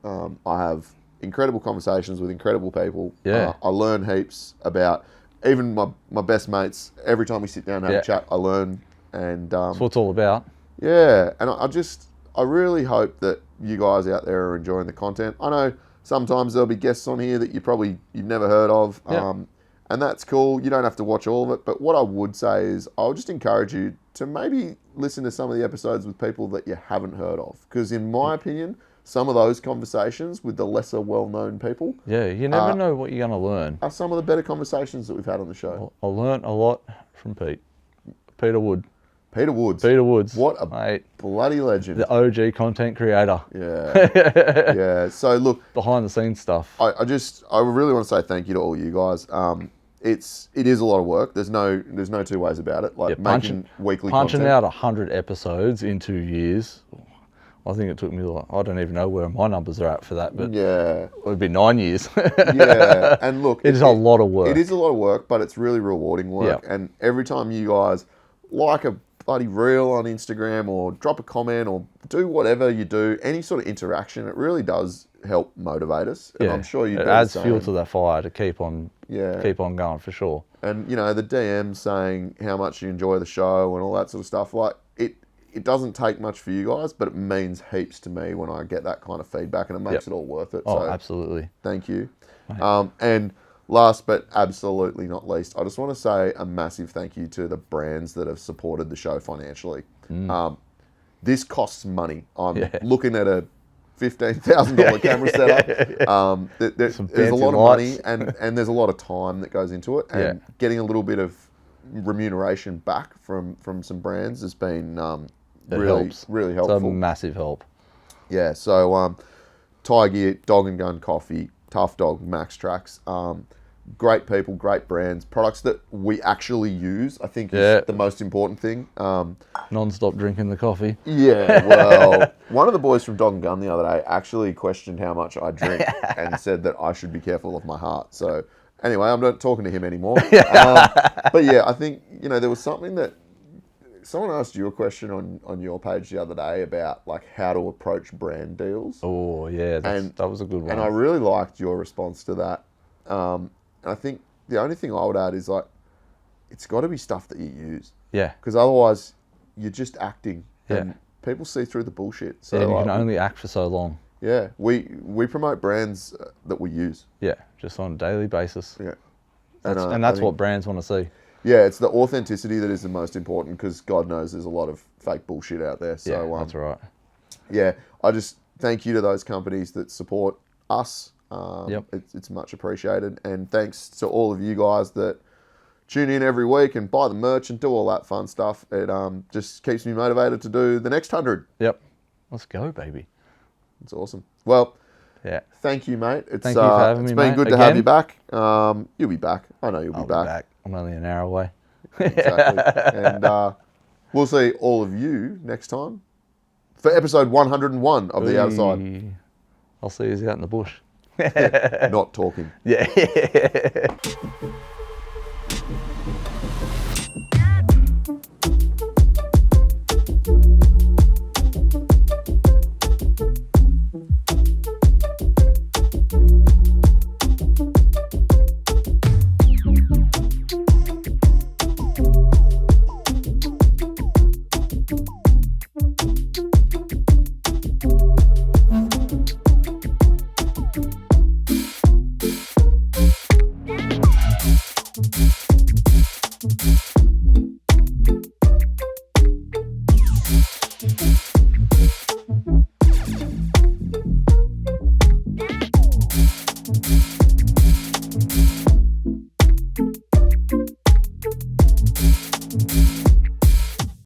I have incredible conversations with incredible people. Yeah. I learn heaps about even my best mates. Every time we sit down and have a chat, I learn. And that's what it's all about. Yeah, and I really hope that you guys out there are enjoying the content. I know sometimes there'll be guests on here that you've never heard of. Yeah. And that's cool. You don't have to watch all of it. But what I would say is I'll just encourage you to maybe listen to some of the episodes with people that you haven't heard of. Because in my opinion, some of those conversations with the lesser well-known people. Yeah, you never know what you're going to learn. Are some of the better conversations that we've had on the show. I learnt a lot from Peter Wood. Peter Woods. What a bloody legend. The OG content creator. Yeah. Yeah. So look, behind the scenes stuff. I really want to say thank you to all you guys. It is a lot of work. There's no two ways about it. Like making weekly punching content. out 100 episodes in 2 years. I think it took me I don't even know where my numbers are at for that, but yeah, it would be 9 years. Yeah, and look, it's a lot of work. It is a lot of work, but it's really rewarding work. Yep. And every time you guys like a bloody reel on Instagram or drop a comment or do whatever you do, any sort of interaction, it really does help motivate us. And I'm sure it adds fuel to that fire to keep on going for sure. And you know, the DM saying how much you enjoy the show and all that sort of stuff, like it doesn't take much for you guys, but it means heaps to me when I get that kind of feedback, and it makes it all worth it. Oh, so absolutely. Thank you. And last but absolutely not least, I just want to say a massive thank you to the brands that have supported the show financially. This costs money. I'm looking at a $15,000 camera setup. There's a lot of money and there's a lot of time that goes into it. And getting a little bit of remuneration back from some brands has been really helpful. It's a massive help. Yeah, so Tyre Gear, Dog and Gun Coffee, Tough Dog, Max Tracks, great people, great brands, products that we actually use, I think is the most important thing. Non-stop drinking the coffee. Yeah, well, one of the boys from Dog and Gun the other day actually questioned how much I drink and said that I should be careful of my heart. So anyway, I'm not talking to him anymore. But yeah, I think, you know, there was something that someone asked you a question on your page the other day about like how to approach brand deals. Oh yeah, that was a good one. And I really liked your response to that. I think the only thing I would add is like, it's got to be stuff that you use. Yeah. Because otherwise, you're just acting, and people see through the bullshit. So you can only act for so long. Yeah, we promote brands that we use. Yeah, just on a daily basis. Yeah, and that's what brands want to see. Yeah, it's the authenticity that is the most important, because God knows there's a lot of fake bullshit out there. So that's right. Yeah, I just thank you to those companies that support us. It's much appreciated, and thanks to all of you guys that tune in every week and buy the merch and do all that fun stuff. It just keeps me motivated to do the next 100. Yep, let's go, baby. It's awesome. Well, thank you, mate. Thank you for having me, mate. It's been good to have you back. You'll be back. I know you'll be back. I'm only an hour away. Exactly. And we'll see all of you next time for episode 101 of The Outside. I'll see you out in the bush. Not talking. Yeah.